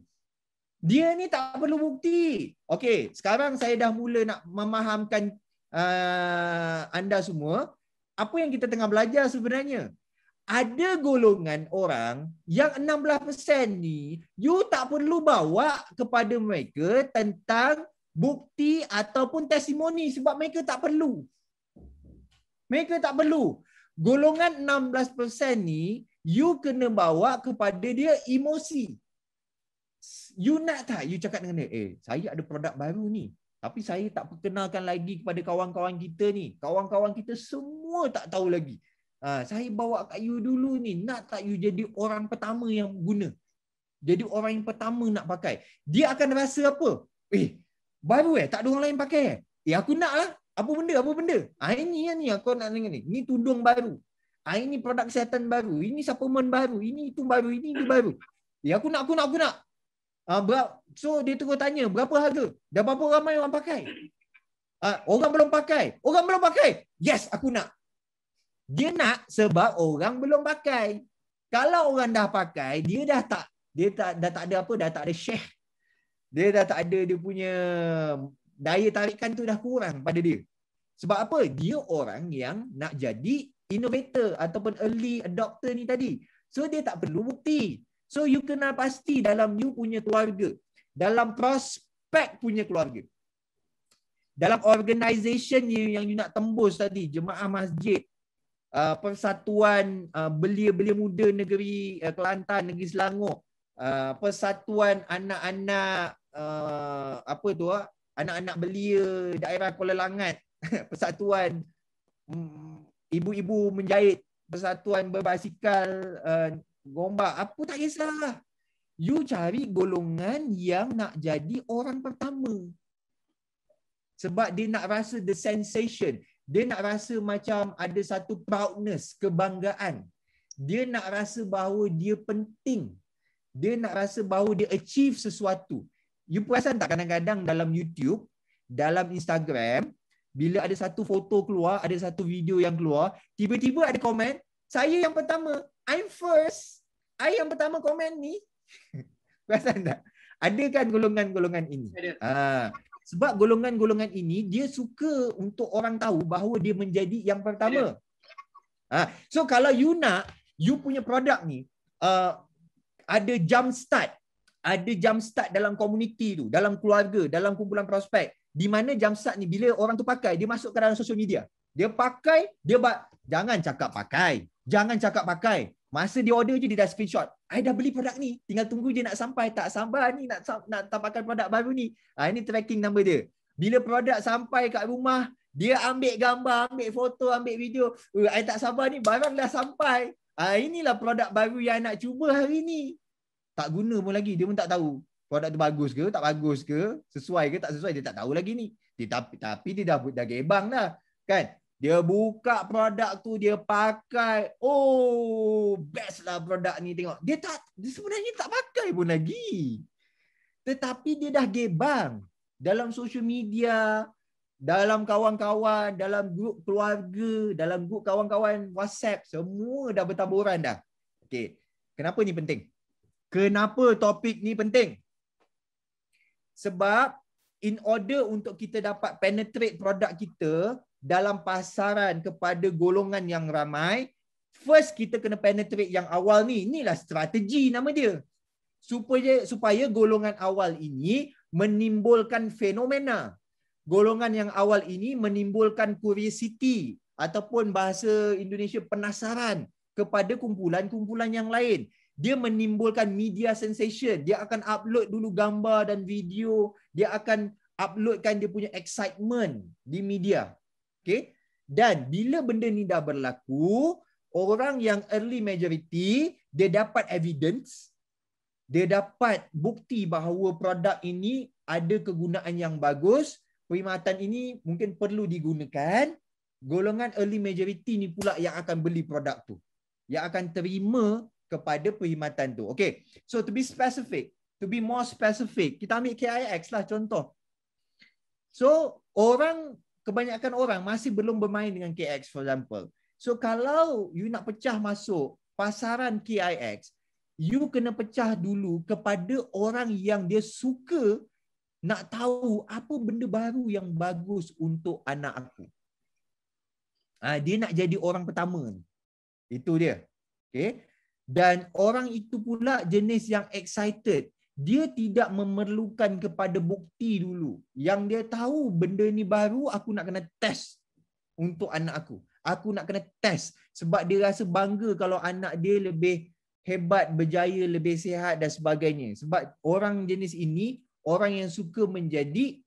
Dia ni tak perlu bukti. Okey, sekarang saya dah mula nak memahamkan anda semua apa yang kita tengah belajar sebenarnya. Ada golongan orang yang 16% ni, you tak perlu bawa kepada mereka tentang bukti ataupun testimoni sebab mereka tak perlu. Mereka tak perlu. Golongan 16% ni, you kena bawa kepada dia emosi. You nak tak? You cakap dengan dia, saya ada produk baru ni. Tapi saya tak perkenalkan lagi kepada kawan-kawan kita ni. Kawan-kawan kita semua tak tahu lagi. Saya bawa kat you dulu ni. Nak tak you jadi orang pertama yang guna? Jadi orang yang pertama nak pakai. Dia akan rasa apa? Baru tak ada orang lain pakai. Aku nak lah. Apa benda? Ini aku nak dengar ni. Ini tudung baru. Ini produk kesihatan baru. Ini suplemen baru. Ini itu baru. Ini itu baru. Aku nak. So dia terus tanya, berapa harga? Dah berapa ramai orang pakai? Orang belum pakai. Yes, aku nak. Dia nak sebab orang belum pakai. Kalau orang dah pakai, dia dah tak ada apa, dah tak ada share. Dia dah tak ada dia punya daya tarikan tu, dah kurang pada dia. Sebab apa? Dia orang yang nak jadi innovator ataupun early adopter ni tadi. So dia tak perlu bukti. So you kena pasti dalam you punya keluarga, dalam prospek punya keluarga, dalam organisation yang you nak tembus tadi, jemaah masjid, Persatuan Belia-Belia Muda Negeri Kelantan, Negeri Selangor, Persatuan Anak-anak anak-anak belia daerah Kuala Langat, Persatuan Ibu-ibu Menjahit, Persatuan Berbasikal Gombak, apa tak kisah. You cari golongan yang nak jadi orang pertama. Sebab dia nak rasa the sensation. Dia nak rasa macam ada satu proudness, kebanggaan. Dia nak rasa bahawa dia penting. Dia nak rasa bahawa dia achieve sesuatu. You perasan tak kadang-kadang dalam YouTube, dalam Instagram, bila ada satu foto keluar, ada satu video yang keluar, tiba-tiba ada komen, saya yang pertama, I'm first. I yang pertama komen ni. Perasan tak? Ada kan golongan-golongan ini? Sebab golongan-golongan ini, dia suka untuk orang tahu bahawa dia menjadi yang pertama. So kalau you nak, you punya produk ni, ada jump start. Ada jump start dalam komuniti tu, dalam keluarga, dalam kumpulan prospek. Di mana jump start ni, bila orang tu pakai, dia masuk ke dalam social media. Dia pakai, jangan cakap pakai. Jangan cakap pakai. Masa dia order je, dia dah screenshot. I dah beli produk ni. Tinggal tunggu je nak sampai. Tak sabar ni nak pakai produk baru ni. Ini tracking number dia. Bila produk sampai kat rumah, dia ambil gambar, ambil foto, ambil video. I tak sabar ni, barang dah sampai. Inilah produk baru yang I nak cuba hari ni. Tak guna pun lagi. Dia pun tak tahu. Produk tu bagus ke, tak bagus ke, sesuai ke, tak sesuai. Dia tak tahu lagi ni. Tapi dia dah gebang dah. Kan? Dia buka produk tu, dia pakai. Oh, best lah produk ni, tengok. Dia sebenarnya tak pakai pun lagi. Tetapi dia dah gebang. Dalam social media, dalam kawan-kawan, dalam grup keluarga, dalam grup kawan-kawan WhatsApp, semua dah bertaburan dah. Okey. Kenapa ni penting? Kenapa topik ni penting? Sebab in order untuk kita dapat penetrate produk kita dalam pasaran kepada golongan yang ramai, first kita kena penetrate yang awal ni. Inilah strategi nama dia. Supaya golongan awal ini menimbulkan fenomena. Golongan yang awal ini menimbulkan curiosity ataupun bahasa Indonesia penasaran kepada kumpulan-kumpulan yang lain. Dia menimbulkan media sensation. Dia akan upload dulu gambar dan video. Dia akan uploadkan dia punya excitement di media. Okay? Dan bila benda ni dah berlaku, orang yang early majority, dia dapat evidence, dia dapat bukti bahawa produk ini ada kegunaan yang bagus, perkhidmatan ini mungkin perlu digunakan. Golongan early majority ni pula yang akan beli produk tu, yang akan terima kepada perkhidmatan tu. Okay, so to be specific, to be more specific, kita ambil KIX lah contoh. So kebanyakan orang masih belum bermain dengan KIX, for example. So kalau you nak pecah masuk pasaran KIX, you kena pecah dulu kepada orang yang dia suka nak tahu apa benda baru yang bagus untuk anak aku. Dia nak jadi orang pertama. Itu dia. Okay? Dan orang itu pula jenis yang excited. Dia tidak memerlukan kepada bukti dulu. Yang dia tahu benda ni baru, aku nak kena test untuk anak aku. Aku nak kena test. Sebab dia rasa bangga kalau anak dia lebih hebat, berjaya, lebih sihat dan sebagainya. Sebab orang jenis ini, orang yang suka menjadi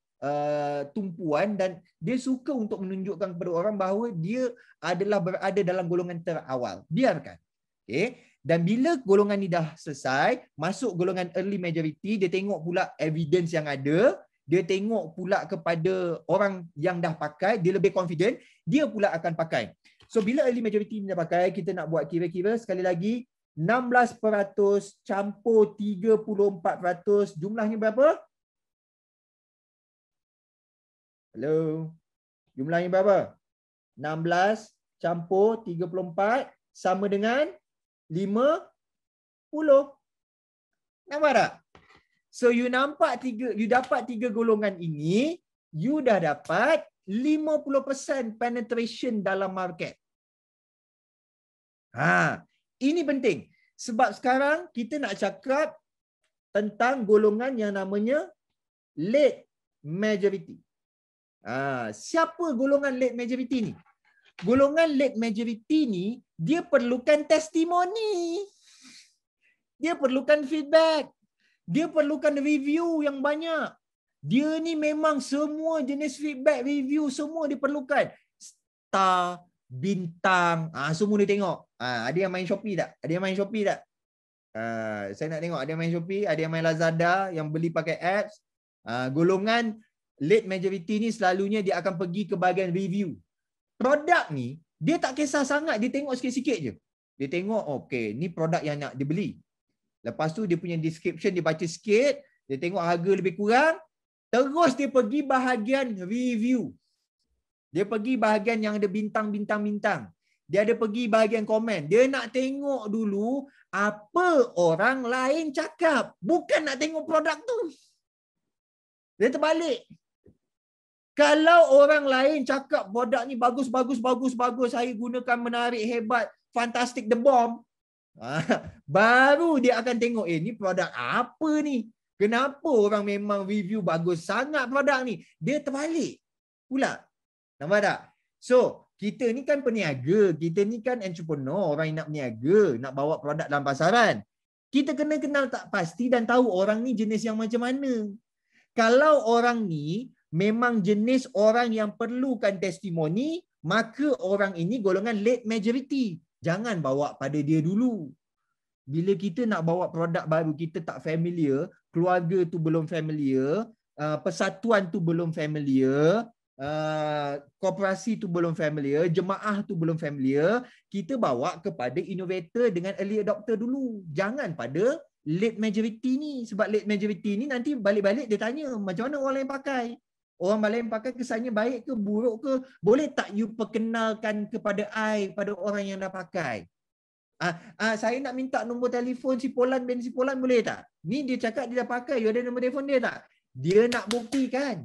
tumpuan dan dia suka untuk menunjukkan kepada orang bahawa dia adalah berada dalam golongan terawal. Biarkan. Okay? Dan bila golongan ni dah selesai, masuk golongan early majority, dia tengok pula evidence yang ada, dia tengok pula kepada orang yang dah pakai, dia lebih confident, dia pula akan pakai. So bila early majority ni dah pakai, kita nak buat kira-kira sekali lagi, 16% campur 34%, jumlahnya berapa? Hello? Jumlahnya berapa? 16 campur 34 sama dengan 50. Nampak tak? So you dapat 3 golongan ini, you dah dapat 50% penetration dalam market. Ini penting. Sebab sekarang kita nak cakap tentang golongan yang namanya late majority. Siapa golongan late majority ni? Golongan late majority ni, dia perlukan testimoni. Dia perlukan feedback. Dia perlukan review yang banyak. Dia ni memang semua jenis feedback, review semua diperlukan. Star, bintang, semua dia tengok. Ada yang main Shopee tak? Ada yang main Shopee tak? Saya nak tengok ada yang main Shopee, ada yang main Lazada, yang beli pakai apps. Golongan late majority ni selalunya dia akan pergi ke bahagian review. Produk ni, dia tak kisah sangat, dia tengok sikit-sikit je. Dia tengok, okay, ni produk yang nak dibeli. Lepas tu dia punya description dia baca sikit, dia tengok harga lebih kurang, terus dia pergi bahagian review. Dia pergi bahagian yang ada bintang-bintang-bintang. Dia ada pergi bahagian komen. Dia nak tengok dulu apa orang lain cakap, bukan nak tengok produk tu. Dia terbalik. Kalau orang lain cakap produk ni bagus, saya gunakan menarik, hebat, fantastic, the bomb. Baru dia akan tengok, ni produk apa ni? Kenapa orang memang review bagus sangat produk ni? Dia terbalik pula. Nampak tak? So, kita ni kan peniaga, kita ni kan entrepreneur, orang yang nak berniaga, nak bawa produk dalam pasaran. Kita kena kenal tak pasti dan tahu orang ni jenis yang macam mana. Kalau orang ni memang jenis orang yang perlukan testimoni, maka orang ini golongan late majority. Jangan bawa pada dia dulu. Bila kita nak bawa produk baru, kita tak familiar, keluarga tu belum familiar, persatuan tu belum familiar, koperasi tu belum familiar, jemaah tu belum familiar, kita bawa kepada innovator dengan early adopter dulu. Jangan pada late majority ni. Sebab late majority ni nanti balik-balik dia tanya, macam mana orang lain pakai? Orang lain pakai kesannya baik ke buruk ke? Boleh tak you perkenalkan kepada pada orang yang dah pakai? Saya nak minta nombor telefon si Polan bin si Polan, boleh tak? Ni dia cakap dia dah pakai, you ada nombor telefon dia tak? Dia nak buktikan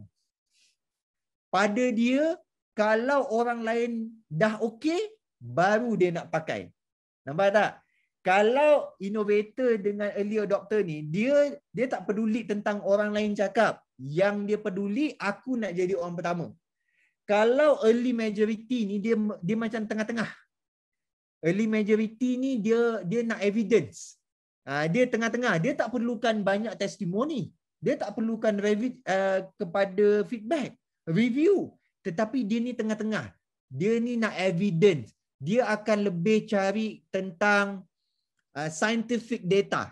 pada dia, kalau orang lain dah okey, baru dia nak pakai. Nampak tak? Kalau innovator dengan early adopter ni, dia tak peduli tentang orang lain cakap. Yang dia peduli, aku nak jadi orang pertama. Kalau early majority ni, dia macam tengah-tengah. Early majority ni, dia nak evidence. Dia tengah-tengah. Dia tak perlukan banyak testimoni. Dia tak perlukan kepada feedback, review. Tetapi dia ni tengah-tengah. Dia ni nak evidence. Dia akan lebih cari tentang scientific data,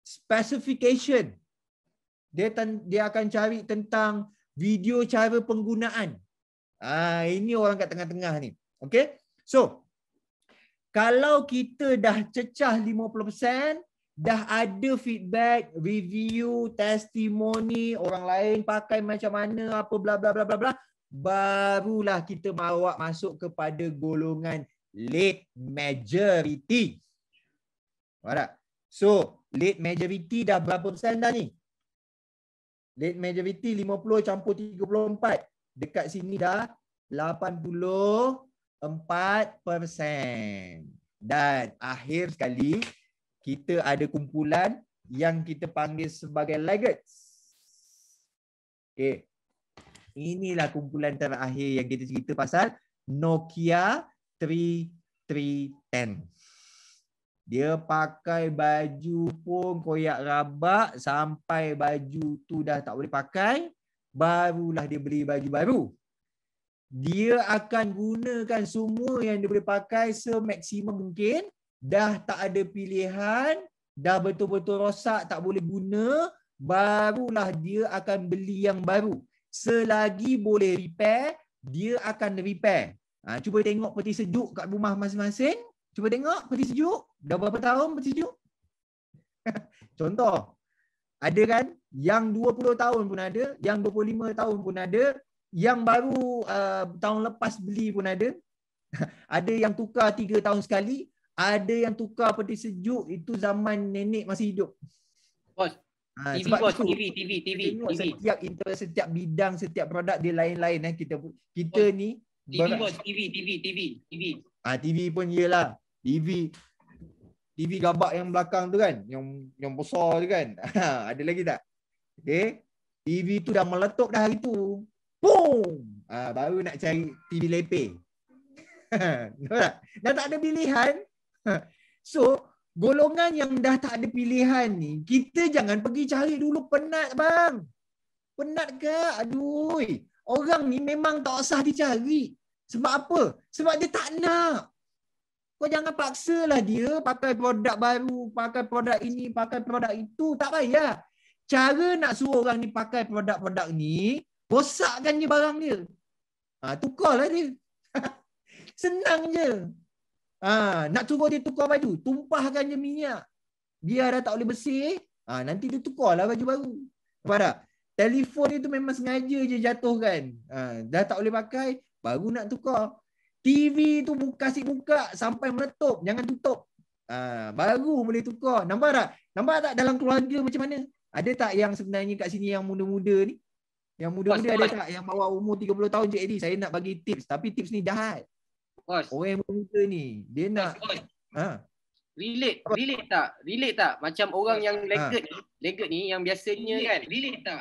specification. Dia akan cari tentang video cara penggunaan. Ini orang kat tengah-tengah ni. Okay? So, kalau kita dah cecah 50%, dah ada feedback, review, testimoni, orang lain pakai macam mana, apa bla bla bla bla bla, barulah kita bawa masuk kepada golongan late majority. Alright. So, late majority dah berapa persen dah ni? Late majority 50 campur 34. Dekat sini dah 84%. Dan akhir sekali, kita ada kumpulan yang kita panggil sebagai laggards. Okay. Inilah kumpulan terakhir yang kita cerita pasal Nokia 3310. Dia pakai baju pun koyak rabak sampai baju tu dah tak boleh pakai, barulah dia beli baju baru. Dia akan gunakan semua yang dia boleh pakai semaksimum mungkin. Dah tak ada pilihan, dah betul-betul rosak, tak boleh guna, barulah dia akan beli yang baru. Selagi boleh repair, dia akan repair. Cuba tengok peti sejuk kat rumah masing-masing. Cuba tengok peti sejuk. Dah berapa tahun peti sejuk? Contoh. Ada kan? Yang 20 tahun pun ada. Yang 25 tahun pun ada. Yang baru tahun lepas beli pun ada. Ada yang tukar 3 tahun sekali. Ada yang tukar peti sejuk itu zaman nenek masih hidup. Bos, TV sebab bos, tu, TV. setiap interest, setiap bidang, setiap produk dia lain-lain. Kita ni TV bos, TV. TV pun iyalah. TV gabak yang belakang tu kan, yang besar tu kan. Ada lagi tak? Okay. TV tu dah meletup dah hari tu. Boom! Baru nak cari TV lepeh. Dah tak ada pilihan. So, golongan yang dah tak ada pilihan ni, kita jangan pergi cari dulu. Penat bang. Penat ke? Aduh. Orang ni memang tak usah dicari. Sebab apa? Sebab dia tak nak. Kau jangan paksalah dia pakai produk baru, pakai produk ini, pakai produk itu. Tak payah. Cara nak suruh orang ni pakai produk-produk ni, rosakkan je barang dia. Tukarlah dia. Senang je. Nak suruh dia tukar baju, tumpahkan je minyak. Dia dah tak boleh bersih, nanti dia tukarlah baju baru. Nampak tak? Telefon dia tu memang sengaja je jatuhkan. Dah tak boleh pakai, baru nak tukar. TV tu kasih buka sampai meletup, jangan tutup. Baru boleh tukar. Nampak tak? Nampak tak dalam keluarga macam mana? Ada tak yang sebenarnya kat sini yang muda-muda ni? Yang muda-muda ada tak? Yang bawah umur 30 tahun, Cik Eddie, saya nak bagi tips. Tapi tips ni jahat. Orang yang muda ni, dia nak... Relate tak? Macam orang yang laggard ni yang biasanya kan. Relate tak?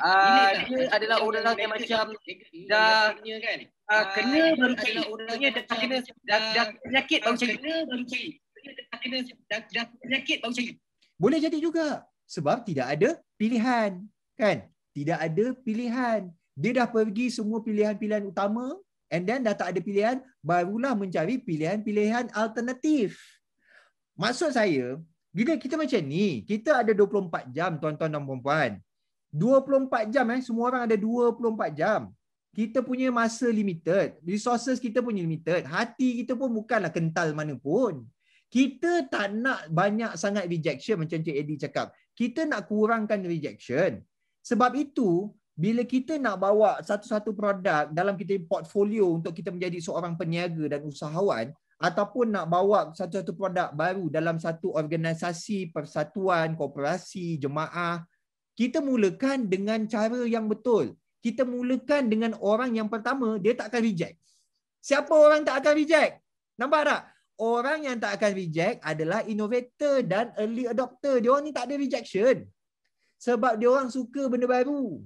Dia adalah orang yang macam dah kena baru cari. Dah penyakit baru cari. Boleh jadi juga. Sebab tidak ada pilihan. Kan? Tidak ada pilihan. Dia dah pergi semua pilihan-pilihan utama and then dah tak ada pilihan, barulah mencari pilihan-pilihan alternatif. Maksud saya, bila kita macam ni, kita ada 24 jam tuan-tuan dan puan-puan. 24 jam semua orang ada 24 jam. Kita punya masa limited, resources kita punya limited, hati kita pun bukanlah kental mana pun. Kita tak nak banyak sangat rejection macam Cik Eddie cakap. Kita nak kurangkan rejection. Sebab itu, bila kita nak bawa satu-satu produk dalam kita portfolio untuk kita menjadi seorang peniaga dan usahawan, ataupun nak bawa satu-satu produk baru dalam satu organisasi, persatuan, koperasi, jemaah, kita mulakan dengan cara yang betul. Kita mulakan dengan orang yang pertama, dia tak akan reject. Siapa orang tak akan reject? Nampak tak? Orang yang tak akan reject adalah innovator dan early adopter. Dia orang ni tak ada rejection. Sebab dia orang suka benda baru.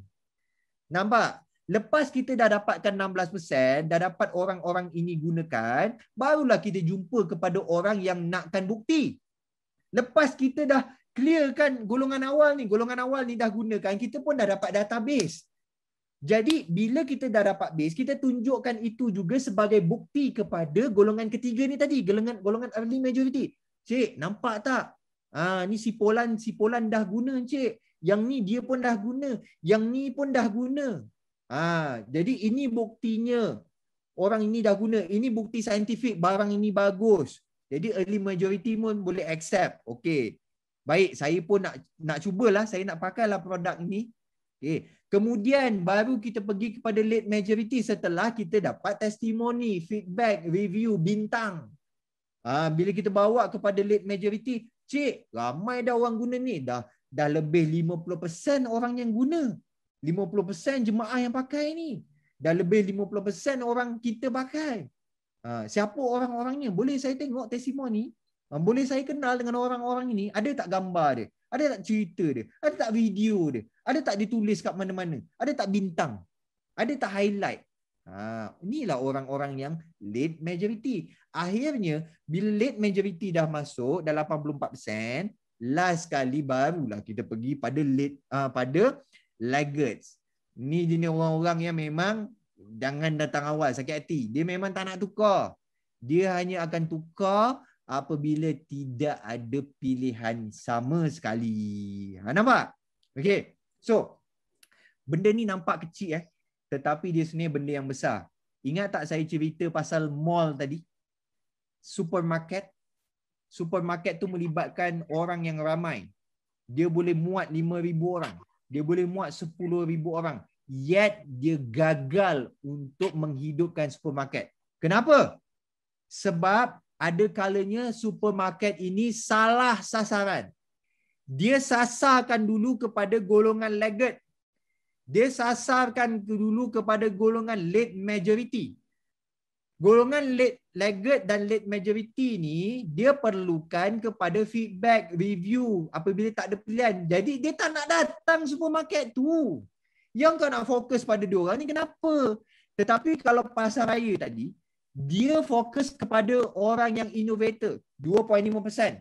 Nampak? Lepas kita dah dapatkan 16%, dah dapat orang-orang ini gunakan, barulah kita jumpa kepada orang yang nakkan bukti. Lepas kita dah clearkan golongan awal ni dah gunakan, kita pun dah dapat database. Jadi bila kita dah dapat base, kita tunjukkan itu juga sebagai bukti kepada golongan ketiga ni tadi, golongan early majority. Cik, nampak tak? Ni si Polan dah guna, cik. Yang ni dia pun dah guna, yang ni pun dah guna. Jadi ini buktinya. Orang ini dah guna. Ini bukti saintifik barang ini bagus. Jadi early majority pun boleh accept. Okey. Baik, saya pun nak cubalah, saya nak pakailah produk ini. Okey. Kemudian baru kita pergi kepada late majority setelah kita dapat testimoni, feedback, review, bintang. Bila kita bawa kepada late majority, cik, ramai dah orang guna ni. Dah lebih 50% orang yang guna. 50% jemaah yang pakai ni. Dah lebih 50% orang kita pakai. Siapa orang-orangnya? Boleh saya tengok testimoni? Boleh saya kenal dengan orang-orang ini? Ada tak gambar dia? Ada tak cerita dia? Ada tak video dia? Ada tak ditulis kat mana-mana? Ada tak bintang? Ada tak highlight? Inilah orang-orang yang late majority. Akhirnya, bila late majority dah masuk dalam 84%, last kali barulah kita pergi pada pada laggards. Ni jenis orang-orang yang memang jangan datang awal, sakit hati. Dia memang tak nak tukar. Dia hanya akan tukar apabila tidak ada pilihan sama sekali. Nampak? Okey. So, benda ni nampak kecil tetapi dia sebenarnya benda yang besar. Ingat tak saya cerita pasal mall tadi? Supermarket. Supermarket tu melibatkan orang yang ramai. Dia boleh muat 5,000 orang. Dia boleh muat 10,000 orang. Yet dia gagal untuk menghidupkan supermarket. Kenapa? Sebab ada kalanya supermarket ini salah sasaran. dia sasarkan dulu kepada golongan laggard. Dia sasarkan dulu kepada golongan late majority. Golongan late laggard dan late majority ni dia perlukan kepada feedback, review apabila tak ada pilihan. Jadi dia tak nak datang supermarket tu. Yang kau nak fokus pada diorang ni kenapa? Tetapi kalau pasar raya tadi, dia fokus kepada orang yang innovator 2.5%,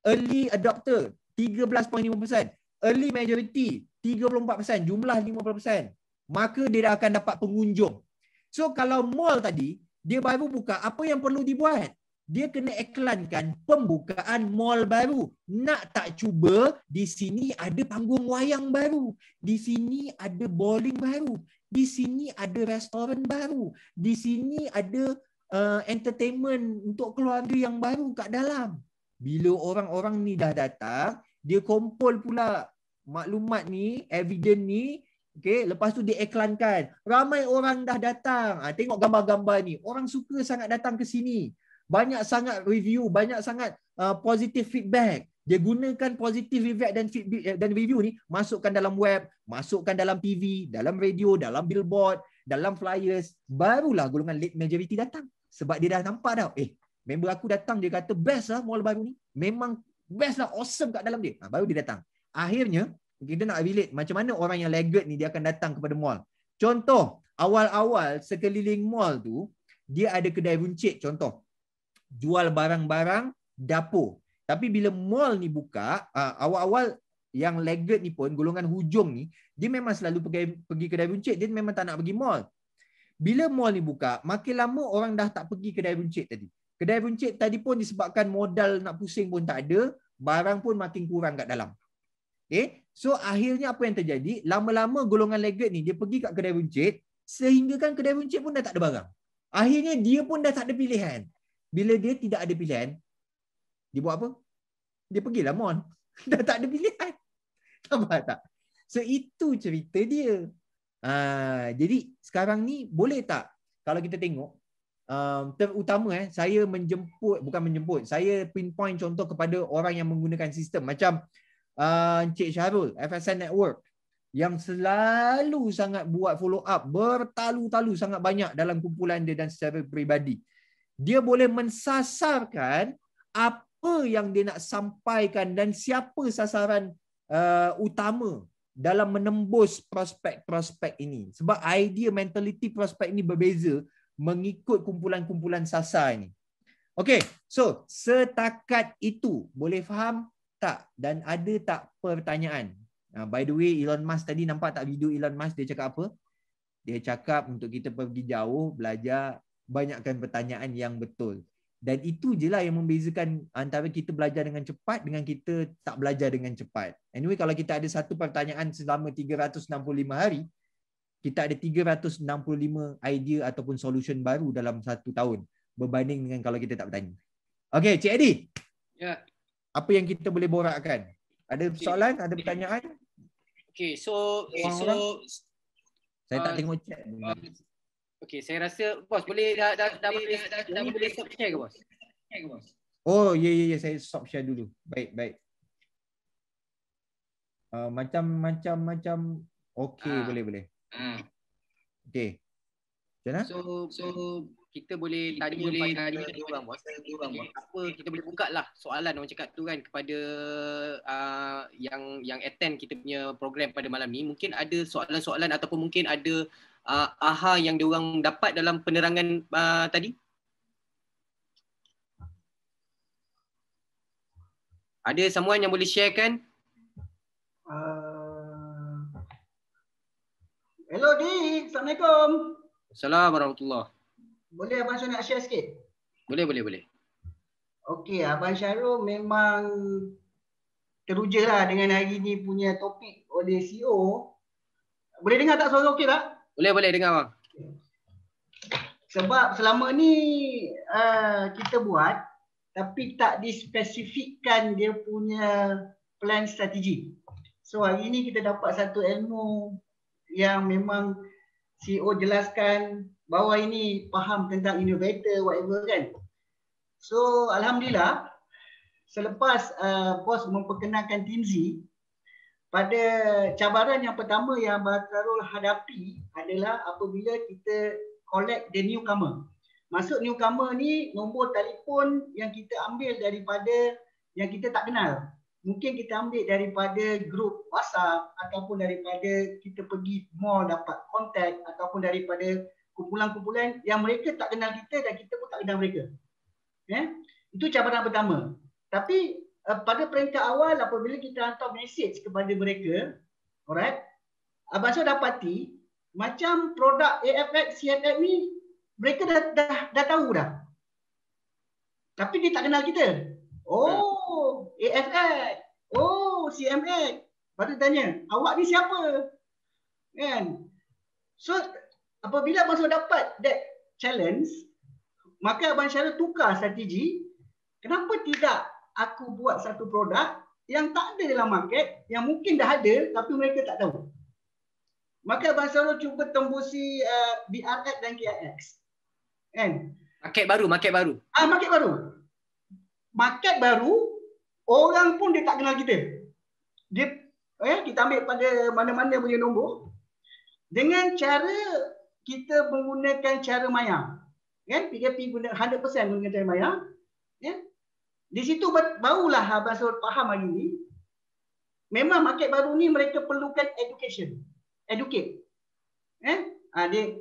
early adopter 13.5%, early majority 34%, jumlah 50%. Maka dia dah akan dapat pengunjung. So kalau mall tadi dia baru buka, apa yang perlu dibuat? Dia kena iklankan pembukaan mall baru. Nak tak cuba, di sini ada panggung wayang baru. Di sini ada bowling baru. Di sini ada restoran baru. Di sini ada entertainment untuk keluarga yang baru kat dalam. Bila orang-orang ni dah datang, dia kumpul pula maklumat ni, evidence ni. Okay, lepas tu dia iklankan. Ramai orang dah datang. Tengok gambar-gambar ni. Orang suka sangat datang ke sini. Banyak sangat review, banyak sangat positive feedback. Dia gunakan positive feedback dan review ni, masukkan dalam web, masukkan dalam TV, dalam radio, dalam billboard, dalam flyers. Barulah golongan late majority datang. Sebab dia dah nampak dah. Member aku datang, dia kata best lah mall baru ni. Memang best lah, awesome kat dalam dia. Baru dia datang. Akhirnya, kita nak relate macam mana orang yang laggard ni dia akan datang kepada mall. Contoh, awal-awal sekeliling mall tu, dia ada kedai runcit contoh. Jual barang-barang dapur. Tapi bila mall ni buka, awal-awal yang laggard ni pun, golongan hujung ni, dia memang selalu pergi kedai runcit. Dia memang tak nak pergi mall. Bila mall ni buka, makin lama orang dah tak pergi kedai runcit tadi. Kedai runcit tadi pun disebabkan modal nak pusing pun tak ada, barang pun makin kurang kat dalam. So akhirnya apa yang terjadi? Lama-lama golongan laggard ni dia pergi kat kedai runcit sehingga kan kedai runcit pun dah tak ada barang. Akhirnya dia pun dah tak ada pilihan. Bila dia tidak ada pilihan, dia buat apa? Dia pergilah mall. Dah tak ada pilihan. Nampak tak? So itu cerita dia. Jadi sekarang ni boleh tak kalau kita tengok terutama saya saya pinpoint contoh kepada orang yang menggunakan sistem macam Encik Syahrul, FSN Network yang selalu sangat buat follow up bertalu-talu sangat banyak dalam kumpulan dia dan secara peribadi. Dia boleh mensasarkan apa yang dia nak sampaikan dan siapa sasaran utama dalam menembus prospek-prospek ini. Sebab idea mentality prospek ini berbeza mengikut kumpulan-kumpulan sasar ini. Okey, so setakat itu boleh faham tak? Dan ada tak pertanyaan? By the way, Elon Musk tadi nampak tak video Elon Musk dia cakap apa? Dia cakap untuk kita pergi jauh, belajar, banyakkan pertanyaan yang betul. Dan itu je lah yang membezakan antara kita belajar dengan cepat dengan kita tak belajar dengan cepat. Anyway, kalau kita ada satu pertanyaan selama 365 hari, kita ada 365 idea ataupun solution baru dalam satu tahun berbanding dengan kalau kita tak bertanya. Okey, Cik Edi. Ya. Apa yang kita boleh borakkan? Ada soalan? Ada pertanyaan? Okey, saya tak tengok chat. Okey, saya rasa bos boleh dah boleh stop share ke bos? Oh, ya saya stop share dulu. Baik. Macam okey, boleh. Okey. Macam mana? So kita boleh tanya pada orang bos. Apa kita boleh buka lah soalan orang cakap tu kan kepada yang attend kita punya program pada malam ni. Mungkin ada soalan-soalan ataupun mungkin ada aha yang diorang dapat dalam penerangan tadi. Ada someone yang boleh share kan? Hello Di, Assalamualaikum. Assalamualaikum warahmatullahi. Boleh Abang Syarul nak share sikit? Boleh. Okey, Abang Syarul memang teruja lah dengan hari ni punya topik oleh CEO. Boleh dengar tak suara okey tak? Boleh dengar bang. Sebab selama ni kita buat tapi tak dispesifikkan dia punya plan strategi. So hari ni kita dapat satu ilmu yang memang CEO jelaskan bahawa ini faham tentang innovator whatever kan. So alhamdulillah selepas bos memperkenalkan Team Z, pada cabaran yang pertama yang Abang Syarul hadapi adalah apabila kita collect the newcomer. Maksud newcomer ni nombor telefon yang kita ambil daripada yang kita tak kenal. Mungkin kita ambil daripada grup WhatsApp ataupun daripada kita pergi mall dapat kontak ataupun daripada kumpulan-kumpulan yang mereka tak kenal kita dan kita pun tak kenal mereka. Itu cabaran pertama. Tapi pada peringkat awal apabila kita hantar message kepada mereka, alright, Abang Syah dapati macam produk AFX, CFX ni mereka dah tahu dah. Tapi dia tak kenal kita. Oh, AFX. Oh, CMX. Lepas tu tanya, awak ni siapa? Kan? So, apabila Abang Syarul dapat that challenge, maka Abang Syarul tukar strategi. Kenapa tidak aku buat satu produk yang tak ada dalam market, yang mungkin dah ada tapi mereka tak tahu. Maka Abang Syarul cuba tembusi BRX dan KRX. Kan? Market baru. Market baru. Market baru, orang pun dia tak kenal kita. Kita ambil pada mana-mana punya nombor dengan cara kita menggunakan cara maya. Kan? PKP guna 100% menggunakan cara maya. Di situ barulah Abang Syarul faham hari ni. Memang market baru ni mereka perlukan education. Educate.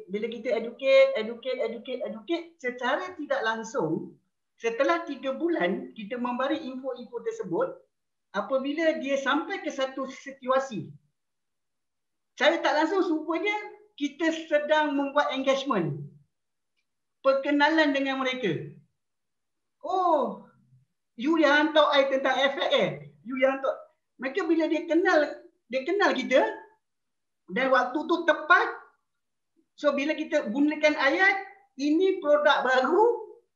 Bila kita educate secara tidak langsung, setelah 3 bulan kita memberi info-info tersebut, apabila dia sampai ke satu situasi, cara tak langsung rupanya kita sedang membuat engagement, perkenalan dengan mereka. Oh, you yang hantar I tentang efek you yang hantar. Mereka bila dia kenal kita dan waktu tu tepat. So bila kita gunakan ayat, ini produk baru,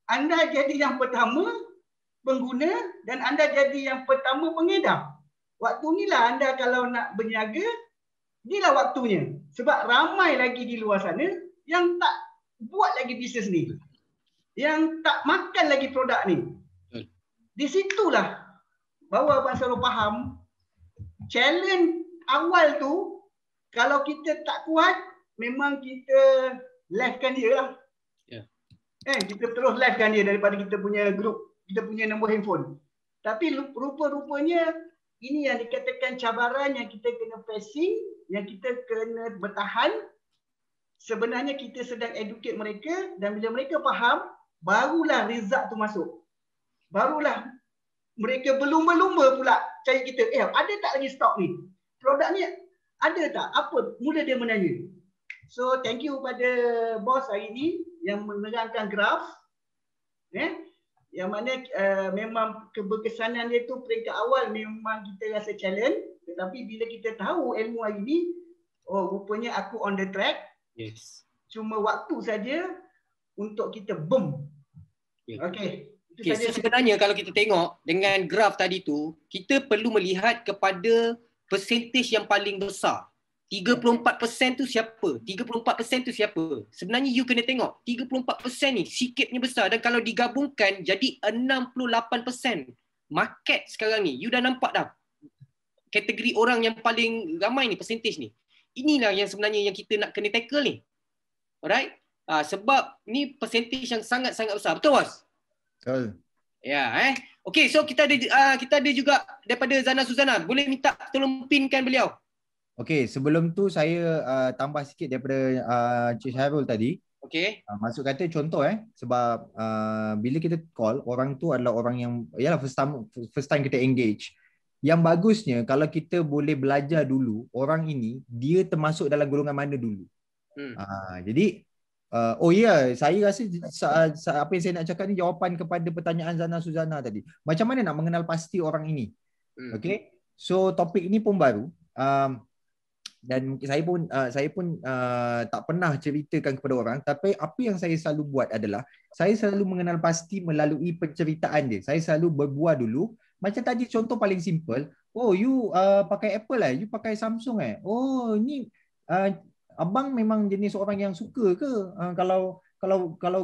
anda jadi yang pertama pengguna dan anda jadi yang pertama pengedar. Waktu inilah anda kalau nak berniaga, inilah waktunya. Sebab ramai lagi di luar sana yang tak buat lagi bisnes ni. Yang tak makan lagi produk ni. Di situlah bahawa Abang Syarul faham challenge awal tu, kalau kita tak kuat, memang kita live-kan dia lah. Kita terus live-kan dia daripada kita punya grup, kita punya nombor handphone. Tapi rupa-rupanya ini yang dikatakan cabaran yang kita kena facing, yang kita kena bertahan. Sebenarnya kita sedang educate mereka dan bila mereka faham, barulah result tu masuk. Barulah mereka berlumba-lumba pula cari kita. Ada tak lagi stok ni? Produk ni ada tak? Apa? Mula dia menanya. So thank you pada bos hari ni yang menerangkan graf. Yang mana memang keberkesanan dia tu peringkat awal memang kita rasa challenge. Tetapi bila kita tahu ilmu hari ni, oh rupanya aku on the track. Yes. Cuma waktu saja untuk kita boom. Okay. So sebenarnya kalau kita tengok dengan graf tadi tu, kita perlu melihat kepada percentage yang paling besar. 34% tu siapa? 34% tu siapa? Sebenarnya you kena tengok 34% ni sikitnya besar dan kalau digabungkan jadi 68%. Market sekarang ni, you dah nampak dah kategori orang yang paling ramai ni, percentage ni. Inilah yang sebenarnya yang kita nak kena tackle ni. Alright? Sebab ni percentage yang sangat-sangat besar. Betul bos? Betul. Ya, Okey, so kita ada juga daripada Zana Suzana. Boleh minta tolong pinkan beliau. Okey, sebelum tu saya tambah sikit daripada Encik Syahrul tadi. Okey. Maksud kata contoh sebab bila kita call, orang tu adalah orang yang yalah first time kita engage. Yang bagusnya kalau kita boleh belajar dulu orang ini dia termasuk dalam golongan mana dulu. Jadi saya rasa apa yang saya nak cakap ni jawapan kepada pertanyaan Zana Suzana tadi. Macam mana nak mengenal pasti orang ini? Okay. So topik ini pun baru. Dan saya pun tak pernah ceritakan kepada orang. Tapi apa yang saya selalu buat adalah saya selalu mengenal pasti melalui penceritaan dia. Saya selalu berbual dulu. Macam tadi contoh paling simple. Oh, you pakai Apple you pakai Samsung Oh, ni abang memang jenis orang yang suka ke kalau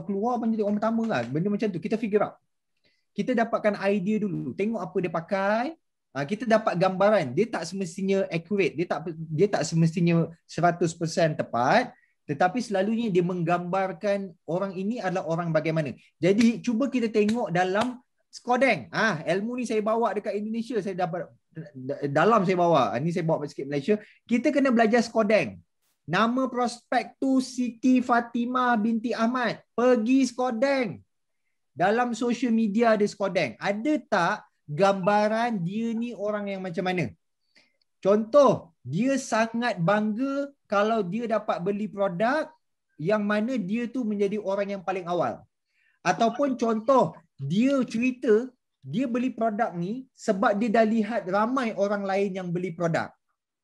keluar menjadi orang pertama lah. Benda macam tu kita figure out. kita dapatkan idea dulu. Tengok apa dia pakai. Kita dapat gambaran. Dia tak semestinya accurate. Dia tak semestinya 100% tepat. Tetapi selalunya dia menggambarkan orang ini adalah orang bagaimana. Jadi cuba kita tengok dalam Skodeng. Ilmu ni saya bawa dekat Indonesia. Saya dapat dalam saya bawa. Ini saya bawa sikit Malaysia. Kita kena belajar Skodeng. Nama prospek tu Siti Fatimah binti Ahmad. Pergi Skodeng. Dalam social media ada Skodeng. Ada tak gambaran dia ni orang yang macam mana? Contoh, dia sangat bangga kalau dia dapat beli produk yang mana dia tu menjadi orang yang paling awal. Ataupun contoh, dia cerita dia beli produk ni sebab dia dah lihat ramai orang lain yang beli produk.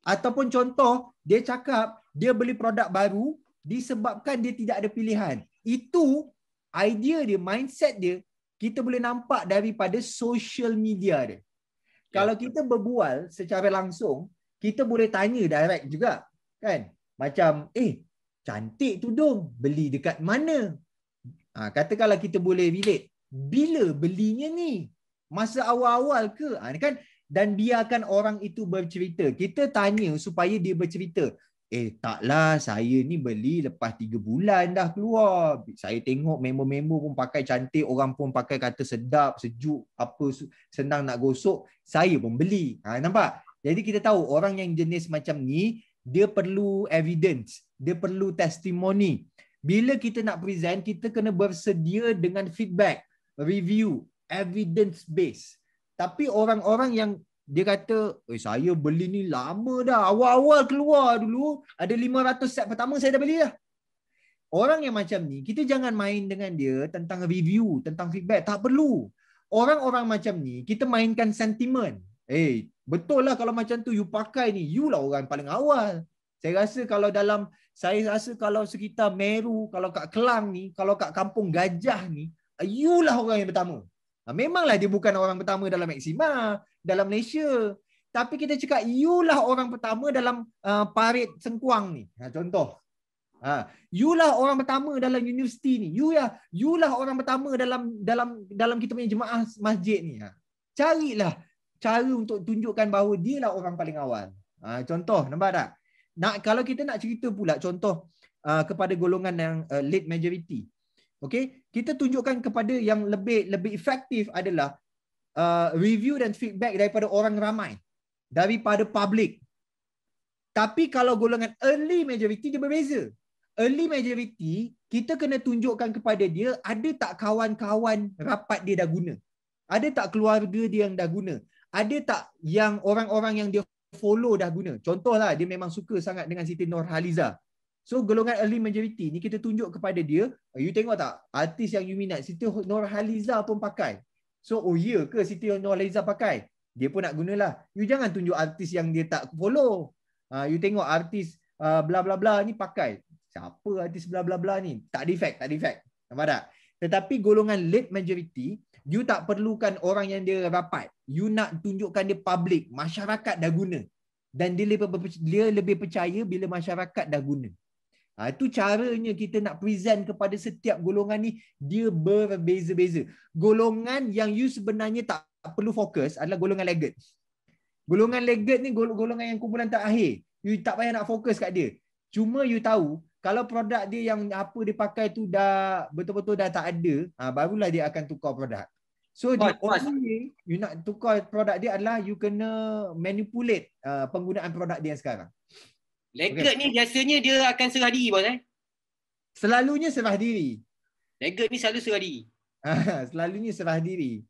Ataupun contoh, dia cakap dia beli produk baru disebabkan dia tidak ada pilihan. Itu idea dia, mindset dia, kita boleh nampak daripada social media dia. Kalau kita berbual secara langsung, kita boleh tanya direct juga. Kan? Macam, cantik tu dong, beli dekat mana? Katakanlah kita boleh relate. Bila belinya ni? Masa awal-awal ke? Kan? Dan biarkan orang itu bercerita. Kita tanya supaya dia bercerita. Taklah, saya ni beli lepas 3 bulan dah keluar. Saya tengok member-member pun pakai cantik, orang pun pakai kata sedap, sejuk, apa senang nak gosok. Saya pun beli. Nampak? Jadi kita tahu orang yang jenis macam ni, dia perlu evidence, dia perlu testimoni. Bila kita nak present, kita kena bersedia dengan feedback, review, evidence based. Tapi orang-orang yang dia kata, saya beli ni lama dah. Awal-awal keluar dulu, ada 500 set pertama saya dah beli dah. Orang yang macam ni, kita jangan main dengan dia tentang review, tentang feedback. Tak perlu. Orang-orang macam ni, kita mainkan sentimen. Betul lah kalau macam tu, you pakai ni, you lah orang paling awal. Saya rasa kalau sekitar Meru, kalau kat Kelang ni, kalau kat Kampung Gajah ni, you lah orang yang pertama. Memanglah dia bukan orang pertama dalam Maxima, dalam Malaysia. Tapi kita cakap, you lah orang pertama dalam parit Sengkuang ni. Contoh. You lah orang pertama dalam universiti ni. You lah orang pertama dalam kita punya jemaah masjid ni. Carilah cara untuk tunjukkan bahawa dia lah orang paling awal. Contoh, nampak tak? Kalau kita nak cerita pula contoh kepada golongan yang late majority. Okay, kita tunjukkan kepada yang lebih efektif adalah review dan feedback daripada orang ramai, daripada public. Tapi kalau golongan early majority dia berbeza. Early majority kita kena tunjukkan kepada dia ada tak kawan-kawan rapat dia dah guna, ada tak keluarga dia yang dah guna, ada tak yang orang-orang yang dia follow dah guna. Contohlah dia memang suka sangat dengan Siti Nurhaliza. So golongan early majority ni kita tunjuk kepada dia, you tengok tak artis yang you minat, Siti Nurhaliza pun pakai. So ya ke Siti Nurhaliza pakai? Dia pun nak gunalah. You jangan tunjuk artis yang dia tak follow. You tengok artis bla bla bla ni pakai. Siapa artis bla bla bla ni? Tak ada effect. Nampak tak? Tetapi golongan late majority, you tak perlukan orang yang dia rapat. You nak tunjukkan dia public, masyarakat dah guna. Dan dia lebih percaya bila masyarakat dah guna. Itu caranya kita nak present kepada setiap golongan ni, dia berbeza-beza. Golongan yang you sebenarnya tak perlu fokus adalah golongan laggard. Golongan laggard ni golongan yang kumpulan terakhir. You tak payah nak fokus kat dia. Cuma you tahu, kalau produk dia yang apa dia pakai tu dah betul-betul dah tak ada, barulah dia akan tukar produk. So the only way you nak tukar produk dia adalah you kena manipulate penggunaan produk dia yang sekarang. Laggard ni biasanya dia akan serah diri, bos. Selalunya serah diri. Laggard ni selalu serah diri. Selalunya serah diri.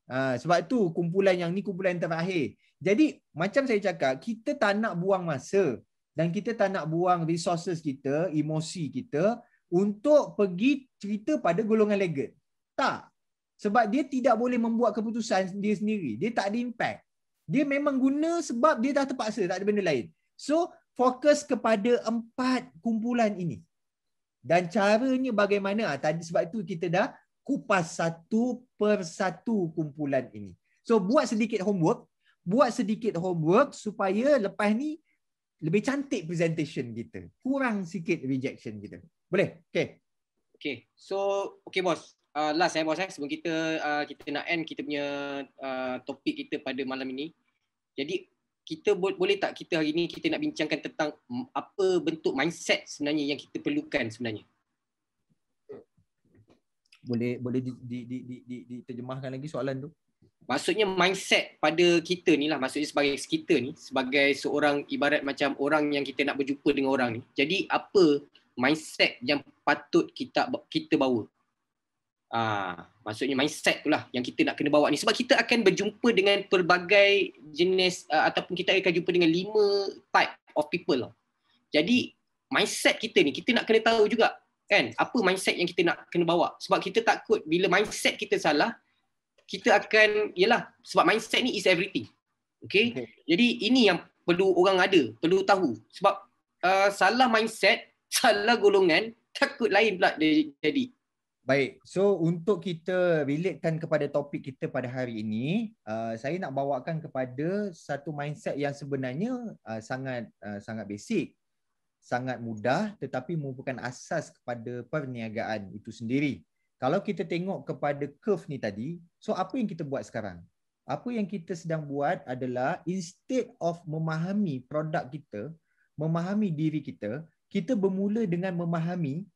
Sebab tu kumpulan yang ni kumpulan terakhir. Jadi macam saya cakap, kita tak nak buang masa dan kita tak nak buang resources kita, emosi kita untuk pergi cerita pada golongan laggard. Tak. Sebab dia tidak boleh membuat keputusan dia sendiri. Dia tak ada impact. Dia memang guna sebab dia dah terpaksa, tak ada benda lain. So fokus kepada 4 kumpulan ini. Dan caranya bagaimana? Tadi sebab itu kita dah kupas satu per satu kumpulan ini. So buat sedikit homework supaya lepas ni lebih cantik presentation kita. Kurang sikit rejection kita. Boleh? Okay. Okay. So, okay bos. last bos sebelum kita nak end kita punya topik kita pada malam ini. Jadi kita boleh tak kita hari ini kita nak bincangkan tentang apa bentuk mindset sebenarnya yang kita perlukan sebenarnya. Boleh diterjemahkan lagi soalan tu? Maksudnya mindset pada kita ni lah, maksudnya sebagai kita ni, sebagai seorang ibarat macam orang yang kita nak berjumpa dengan orang ni. Jadi apa mindset yang patut kita bawa? Maksudnya mindset tu lah yang kita nak kena bawa ni. Sebab kita akan berjumpa dengan pelbagai jenis ataupun kita akan jumpa dengan 5 type of people. Jadi mindset kita ni, kita nak kena tahu juga kan, apa mindset yang kita nak kena bawa. Sebab kita takut bila mindset kita salah, kita akan, sebab mindset ni is everything. Okay? Jadi ini yang perlu orang perlu tahu. Sebab salah mindset, salah golongan, takut lain pula dia jadi. Baik, so untuk kita relatekan kepada topik kita pada hari ini, saya nak bawakan kepada satu mindset yang sebenarnya sangat basic, sangat mudah tetapi merupakan asas kepada perniagaan itu sendiri. Kalau kita tengok kepada curve ni tadi, so apa yang kita buat sekarang? Apa yang kita sedang buat adalah instead of memahami produk kita, memahami diri kita, kita bermula dengan memahami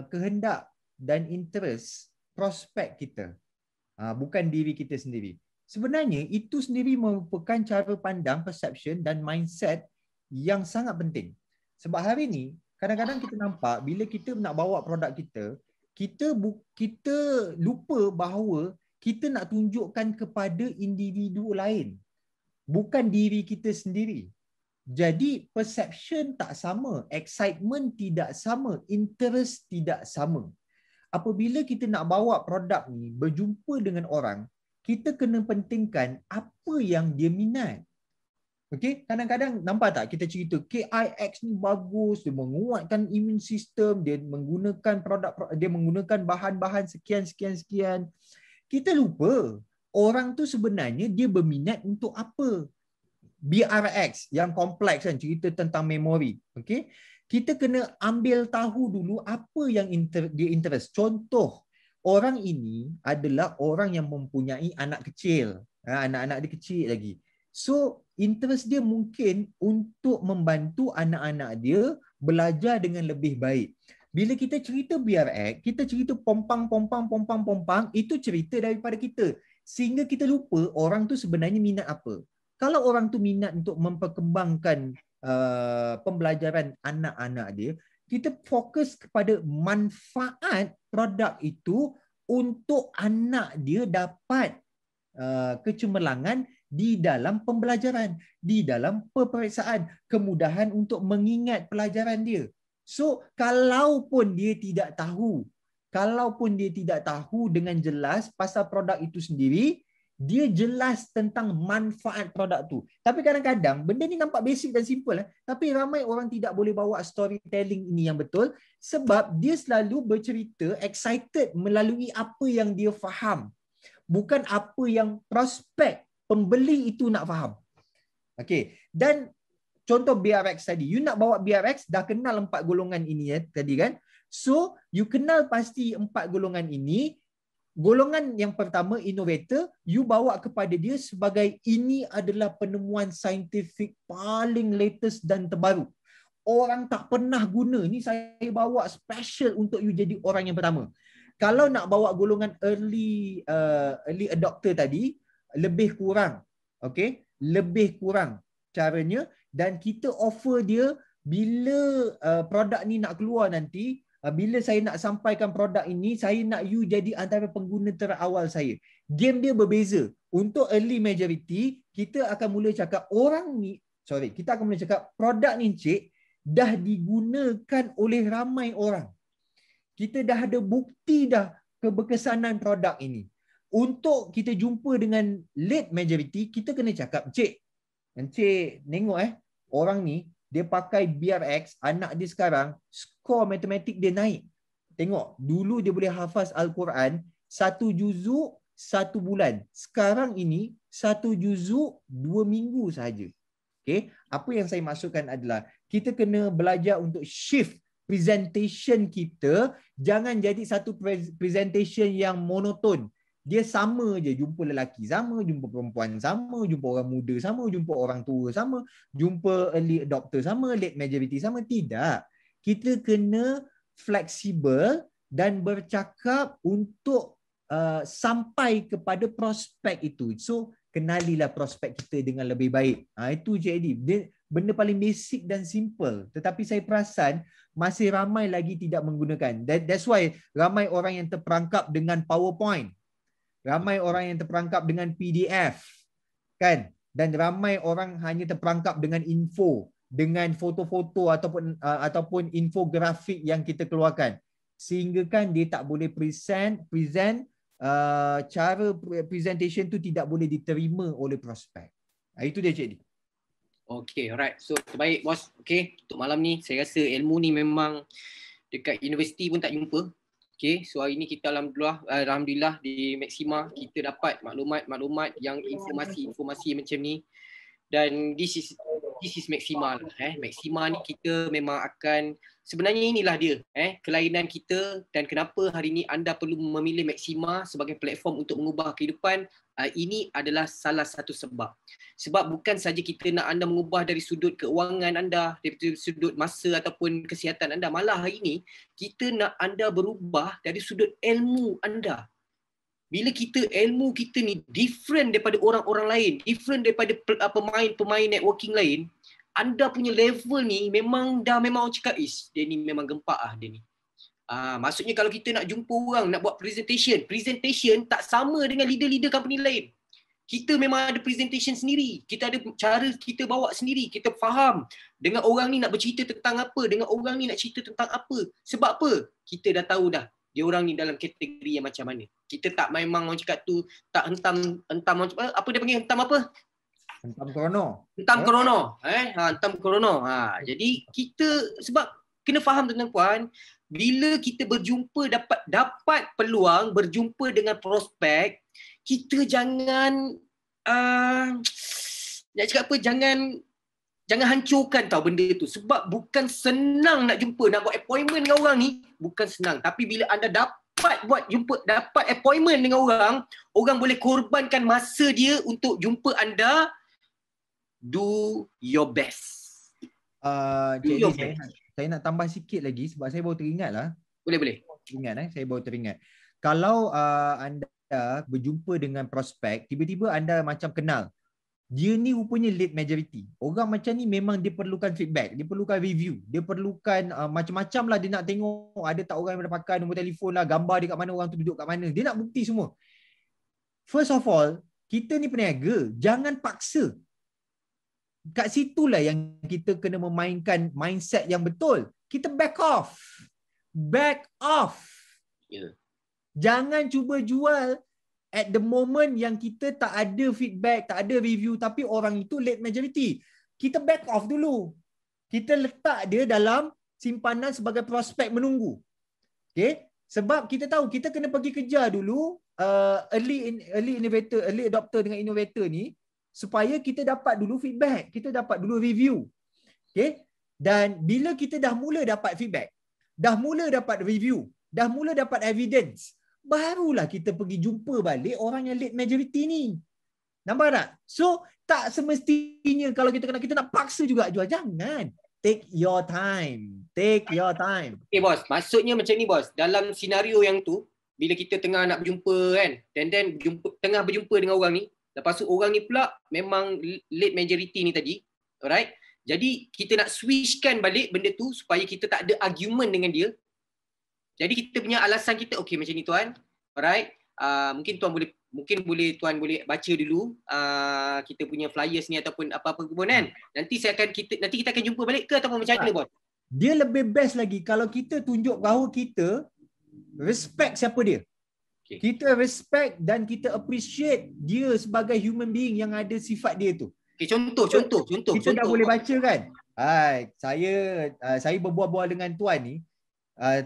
kehendak dan interest prospek kita. Bukan diri kita sendiri. Sebenarnya itu sendiri merupakan cara pandang, perception dan mindset yang sangat penting. Sebab hari ni kadang-kadang kita nampak bila kita nak bawa produk kita, kita lupa bahawa kita nak tunjukkan kepada individu lain, bukan diri kita sendiri. Jadi perception tak sama, excitement tidak sama, interest tidak sama. Apabila kita nak bawa produk ni berjumpa dengan orang, kita kena pentingkan apa yang dia minat. Okey, kadang-kadang nampak tak kita cerita KIX ni bagus, dia menguatkan imun sistem, dia menggunakan dia menggunakan bahan-bahan sekian. Kita lupa orang tu sebenarnya dia berminat untuk apa. BRX yang kompleks kan, cerita tentang memori. Okey, kita kena ambil tahu dulu apa yang dia interest. Contoh, orang ini adalah orang yang mempunyai anak kecil. Anak-anak dia kecil lagi. So, interest dia mungkin untuk membantu anak-anak dia belajar dengan lebih baik. Bila kita cerita BRX, kita cerita pompang, itu cerita daripada kita. Sehingga kita lupa orang tu sebenarnya minat apa. Kalau orang tu minat untuk memperkembangkan pembelajaran anak-anak dia, kita fokus kepada manfaat produk itu untuk anak dia dapat kecemerlangan di dalam pembelajaran, di dalam peperiksaan, kemudahan untuk mengingat pelajaran dia. So, kalaupun dia tidak tahu dengan jelas pasal produk itu sendiri, dia jelas tentang manfaat produk tu. Tapi kadang-kadang benda ni nampak basic dan simple, tapi ramai orang tidak boleh bawa storytelling ini yang betul sebab dia selalu bercerita excited melalui apa yang dia faham, bukan apa yang prospek pembeli itu nak faham. Okey, dan contoh BRX tadi, you nak bawa BRX, dah kenal 4 golongan ini tadi kan. So, you kenal pasti 4 golongan ini. Golongan yang pertama, innovator, you bawa kepada dia sebagai ini adalah penemuan saintifik paling latest dan terbaru. Orang tak pernah guna, ni saya bawa special untuk you jadi orang yang pertama. Kalau nak bawa golongan early adopter tadi, lebih kurang. Okey, lebih kurang caranya, dan kita offer dia bila produk ni nak keluar nanti, bila saya nak sampaikan produk ini, saya nak you jadi antara pengguna terawal saya. Game dia berbeza. Untuk early majority, kita akan mula cakap kita akan mula cakap produk ni cik dah digunakan oleh ramai orang. Kita dah ada bukti dah keberkesanan produk ini. Untuk kita jumpa dengan late majority, kita kena cakap, Encik tengok orang ni dia pakai BRX, anak dia sekarang skor matematik dia naik. Tengok, dulu dia boleh hafaz Al-Quran 1 juzuk 1 bulan. Sekarang ini 1 juzuk 2 minggu sahaja. Okay? Apa yang saya maksudkan adalah kita kena belajar untuk shift presentation kita jangan jadi satu presentation yang monoton. Dia sama je, jumpa lelaki sama, jumpa perempuan sama, jumpa orang muda sama, jumpa orang tua sama, jumpa early adopter sama, late majority sama. Tidak. Kita kena fleksibel dan bercakap untuk sampai kepada prospek itu. So, kenalilah prospek kita dengan lebih baik. Itu Cik Eddie. Benda paling basic dan simple. Tetapi saya perasan masih ramai lagi tidak menggunakan. That's why ramai orang yang terperangkap dengan PowerPoint. Ramai orang yang terperangkap dengan PDF, kan? Dan ramai orang hanya terperangkap dengan info, dengan foto-foto ataupun infografik yang kita keluarkan, sehingga kan dia tak boleh present cara presentation tu tidak boleh diterima oleh prospek. Itu dia Cik Di. Okay, alright. So terbaik bos. Okay, untuk malam ni saya rasa ilmu ni memang dekat universiti pun tak jumpa. Okay, so hari ni kita alhamdulillah di Maxima kita dapat maklumat yang informasi macam ni, dan this is Maxima lah. Maxima ni kita memang akan, sebenarnya inilah dia kelainan kita dan kenapa hari ni anda perlu memilih Maxima sebagai platform untuk mengubah kehidupan. Ini adalah salah satu sebab. Sebab bukan saja kita nak anda mengubah dari sudut keuangan anda, dari sudut masa ataupun kesihatan anda. Malah hari ini kita nak anda berubah dari sudut ilmu anda. Bila ilmu kita ni different daripada orang-orang lain, different daripada pemain networking lain, anda punya level ni memang orang cakap, dia ni memang gempak dia ni. Maksudnya kalau kita nak jumpa orang, nak buat presentation tak sama dengan leader-leader company lain. Kita memang ada presentation sendiri. Kita ada cara kita bawa sendiri. Kita faham dengan orang ni nak bercerita tentang apa, dengan orang ni nak cerita tentang apa. Sebab apa? Kita dah tahu dah dia orang ni dalam kategori yang macam mana. Kita tak memang orang cakap tu tak hentam apa dia panggil, hentam apa? Hentam krono. Hentam krono. Jadi kita sebab kena faham tuan-tuan, bila kita berjumpa dapat peluang berjumpa dengan prospek, kita jangan nak cakap apa, jangan hancurkan tau benda tu, sebab bukan senang nak jumpa, nak buat appointment dengan orang ni bukan senang. Tapi bila anda dapat appointment dengan orang boleh korbankan masa dia untuk jumpa anda. Do your best. Jadi saya nak tambah sikit lagi sebab saya baru teringat lah. Boleh. Saya baru teringat. Kalau anda berjumpa dengan prospek, tiba-tiba anda macam kenal. Dia ni rupanya late majority. Orang macam ni memang dia perlukan feedback, dia perlukan review, dia perlukan macam-macam lah. Dia nak tengok ada tak orang yang ada pakai nombor telefon lah, gambar dia kat mana, orang tu duduk kat mana. Dia nak bukti semua. First of all, kita ni peniaga, jangan paksa. Kat situlah yang kita kena memainkan mindset yang betul. Kita back off. Yeah. Jangan cuba jual at the moment yang kita tak ada feedback, tak ada review, tapi orang itu late majority. Kita back off dulu. Kita letak dia dalam simpanan sebagai prospek menunggu. Okay? Sebab kita tahu kita kena pergi kejar dulu early innovator, early adopter dengan innovator ni, supaya kita dapat dulu feedback, kita dapat dulu review. Okay? Dan bila kita dah mula dapat feedback, dah mula dapat review, dah mula dapat evidence, barulah kita pergi jumpa balik orang yang late majority ni. Nampak tak? So, tak semestinya kalau kita nak paksa juga jual. Jangan. Take your time. Okay, bos. Maksudnya macam ni, bos. Dalam senario yang tu, bila kita tengah nak berjumpa kan, dan tengah berjumpa dengan orang ni, lepas tu orang ni pula memang late majority ni tadi. Alright? Jadi kita nak switchkan balik benda tu supaya kita tak ada argument dengan dia. Jadi kita punya alasan kita, okey macam ni tuan. Alright? Mungkin tuan boleh baca dulu kita punya flyers ni ataupun apa-apa pun kan. Nanti kita akan jumpa balik ke ataupun macam mana bos? Dia lebih best lagi kalau kita tunjuk bahawa kita respect siapa dia. Okay. Kita respect dan kita appreciate dia sebagai human being yang ada sifat dia tu. Okay, contoh. Kita dah boleh baca kan? Saya berbual-bual dengan tuan ni,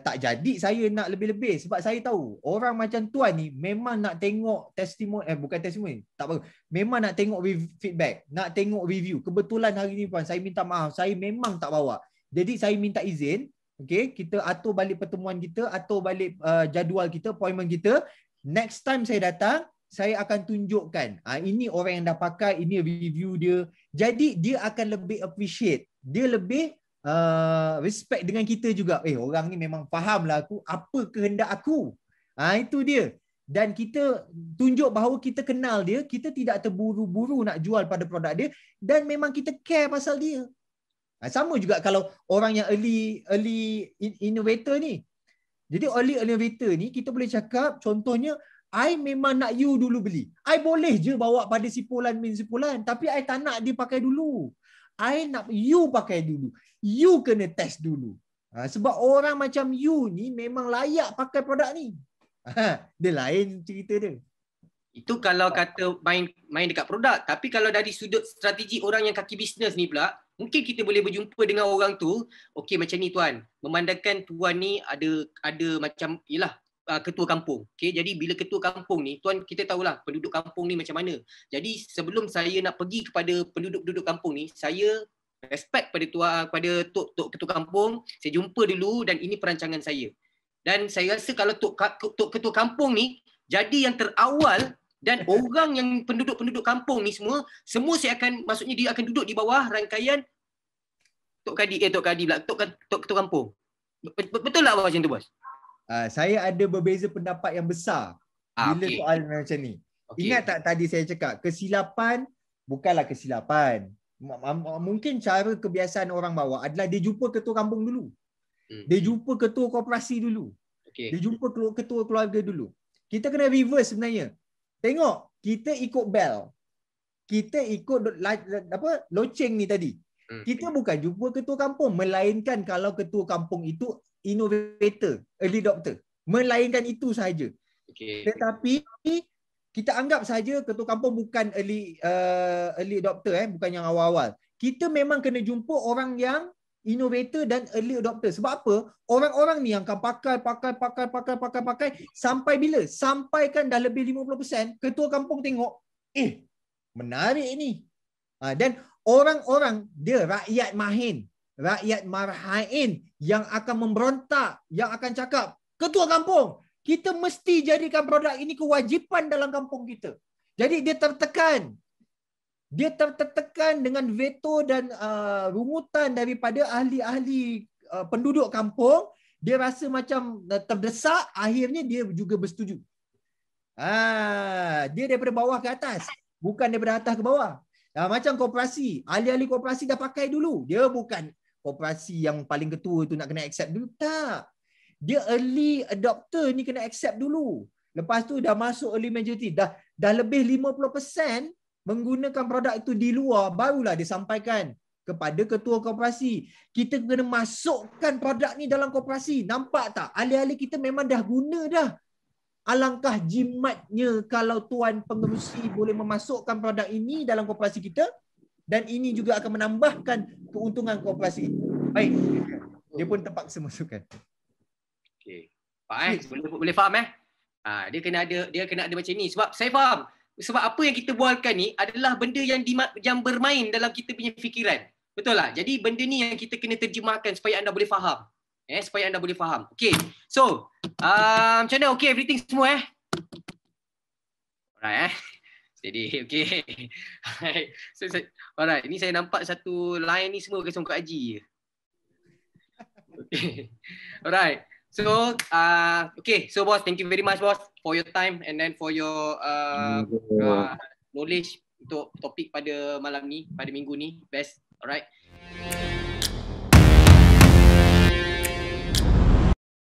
tak jadi saya nak lebih-lebih sebab saya tahu orang macam tuan ni memang nak tengok testimoni, bukan testimoni, tak bagus. Memang nak tengok feedback, nak tengok review. Kebetulan hari ni puan, saya minta maaf, saya memang tak bawa. Jadi saya minta izin Okay, kita atur balik pertemuan kita, atur balik jadual kita, appointment kita. Next time saya datang, saya akan tunjukkan. Ini orang yang dah pakai, ini review dia. Jadi dia akan lebih appreciate. Dia lebih respect dengan kita juga. Orang ni memang faham lah aku, apa kehendak aku. Itu dia. Dan kita tunjuk bahawa kita kenal dia, kita tidak terburu-buru nak jual pada produk dia dan memang kita care pasal dia. Sama juga kalau orang yang early innovator ni. Jadi early innovator ni kita boleh cakap contohnya, I memang nak you dulu beli. I boleh je bawa pada sipulan tapi I tak nak dia pakai dulu. I nak you pakai dulu. You kena test dulu. Sebab orang macam you ni memang layak pakai produk ni. Dia lain cerita dia. Itu kalau kata main dekat produk. Tapi kalau dari sudut strategi orang yang kaki bisnes ni pula, mungkin kita boleh berjumpa dengan orang tu. Okey, macam ni tuan. Memandangkan tuan ni ada macam ialah ketua kampung. Okey, jadi bila ketua kampung ni, tuan kita tahulah penduduk kampung ni macam mana. Jadi sebelum saya nak pergi kepada penduduk-penduduk kampung ni, saya respect pada tok ketua kampung, saya jumpa dulu dan ini perancangan saya. Dan saya rasa kalau tok ketua kampung ni jadi yang terawal dan orang yang penduduk-penduduk kampung ni semua saya akan, maksudnya dia akan duduk di bawah rangkaian Tok Kadi pula, Tok Ketua Kampung. Betul tak macam tu, bos? Saya ada berbeza pendapat yang besar bila soal macam ni. Ingat tak tadi saya cakap, kesilapan bukanlah kesilapan. Mungkin cara kebiasaan orang bawah adalah dia jumpa ketua kampung dulu. Dia jumpa ketua koperasi dulu. Dia jumpa ketua keluarga dulu. Kita kena reverse sebenarnya. Tengok, kita ikut bell. Kita ikut loceng ni tadi. Kita bukan jumpa ketua kampung, melainkan kalau ketua kampung itu innovator, early adopter. Melainkan itu sahaja. Tetapi kita anggap saja ketua kampung bukan early adopter, bukan yang awal-awal. Kita memang kena jumpa orang yang innovator dan early adopter. Sebab apa? Orang-orang ni yang akan pakai sampai bila? Sampai kan dah lebih 50%, ketua kampung tengok, menarik ni. Dan orang-orang dia rakyat mahin, rakyat marhain yang akan memberontak, yang akan cakap, ketua kampung, kita mesti jadikan produk ini kewajipan dalam kampung kita. Jadi dia tertekan. Dia tertekan dengan veto dan rungutan daripada ahli-ahli penduduk kampung. Dia rasa macam terdesak, akhirnya dia juga bersetuju. Dia daripada bawah ke atas, bukan daripada atas ke bawah. Macam koperasi, ahli-ahli koperasi dah pakai dulu. Dia bukan koperasi yang paling ketua tu nak kena accept dulu. Tak. Dia early adopter ni kena accept dulu. Lepas tu dah masuk early majority. Dah lebih 50% menggunakan produk itu di luar, barulah disampaikan kepada ketua koperasi. Kita kena masukkan produk ni dalam koperasi. Nampak tak? Ahli-ahli kita memang dah guna dah. Alangkah jimatnya kalau tuan pengerusi boleh memasukkan produk ini dalam koperasi kita, dan ini juga akan menambahkan keuntungan koperasi. Baik. Dia pun terpaksa masukkan. Okey. Pak boleh faham dia kena ada macam ni, sebab saya faham. Sebab apa yang kita bualkan ni adalah benda yang bermain dalam kita punya fikiran. Betul tak? Jadi benda ni yang kita kena terjemahkan supaya anda boleh faham. Supaya anda boleh faham. Okay. So, macam mana? Okay, everything semua Alright Jadi, okay. Alright, ini saya nampak satu line ni semua ke Songkok Haji je. Okay. Alright. So, okay. So, boss, thank you very much, boss, for your time and then for your knowledge untuk topik pada malam ni, pada minggu ni. Best. Alright.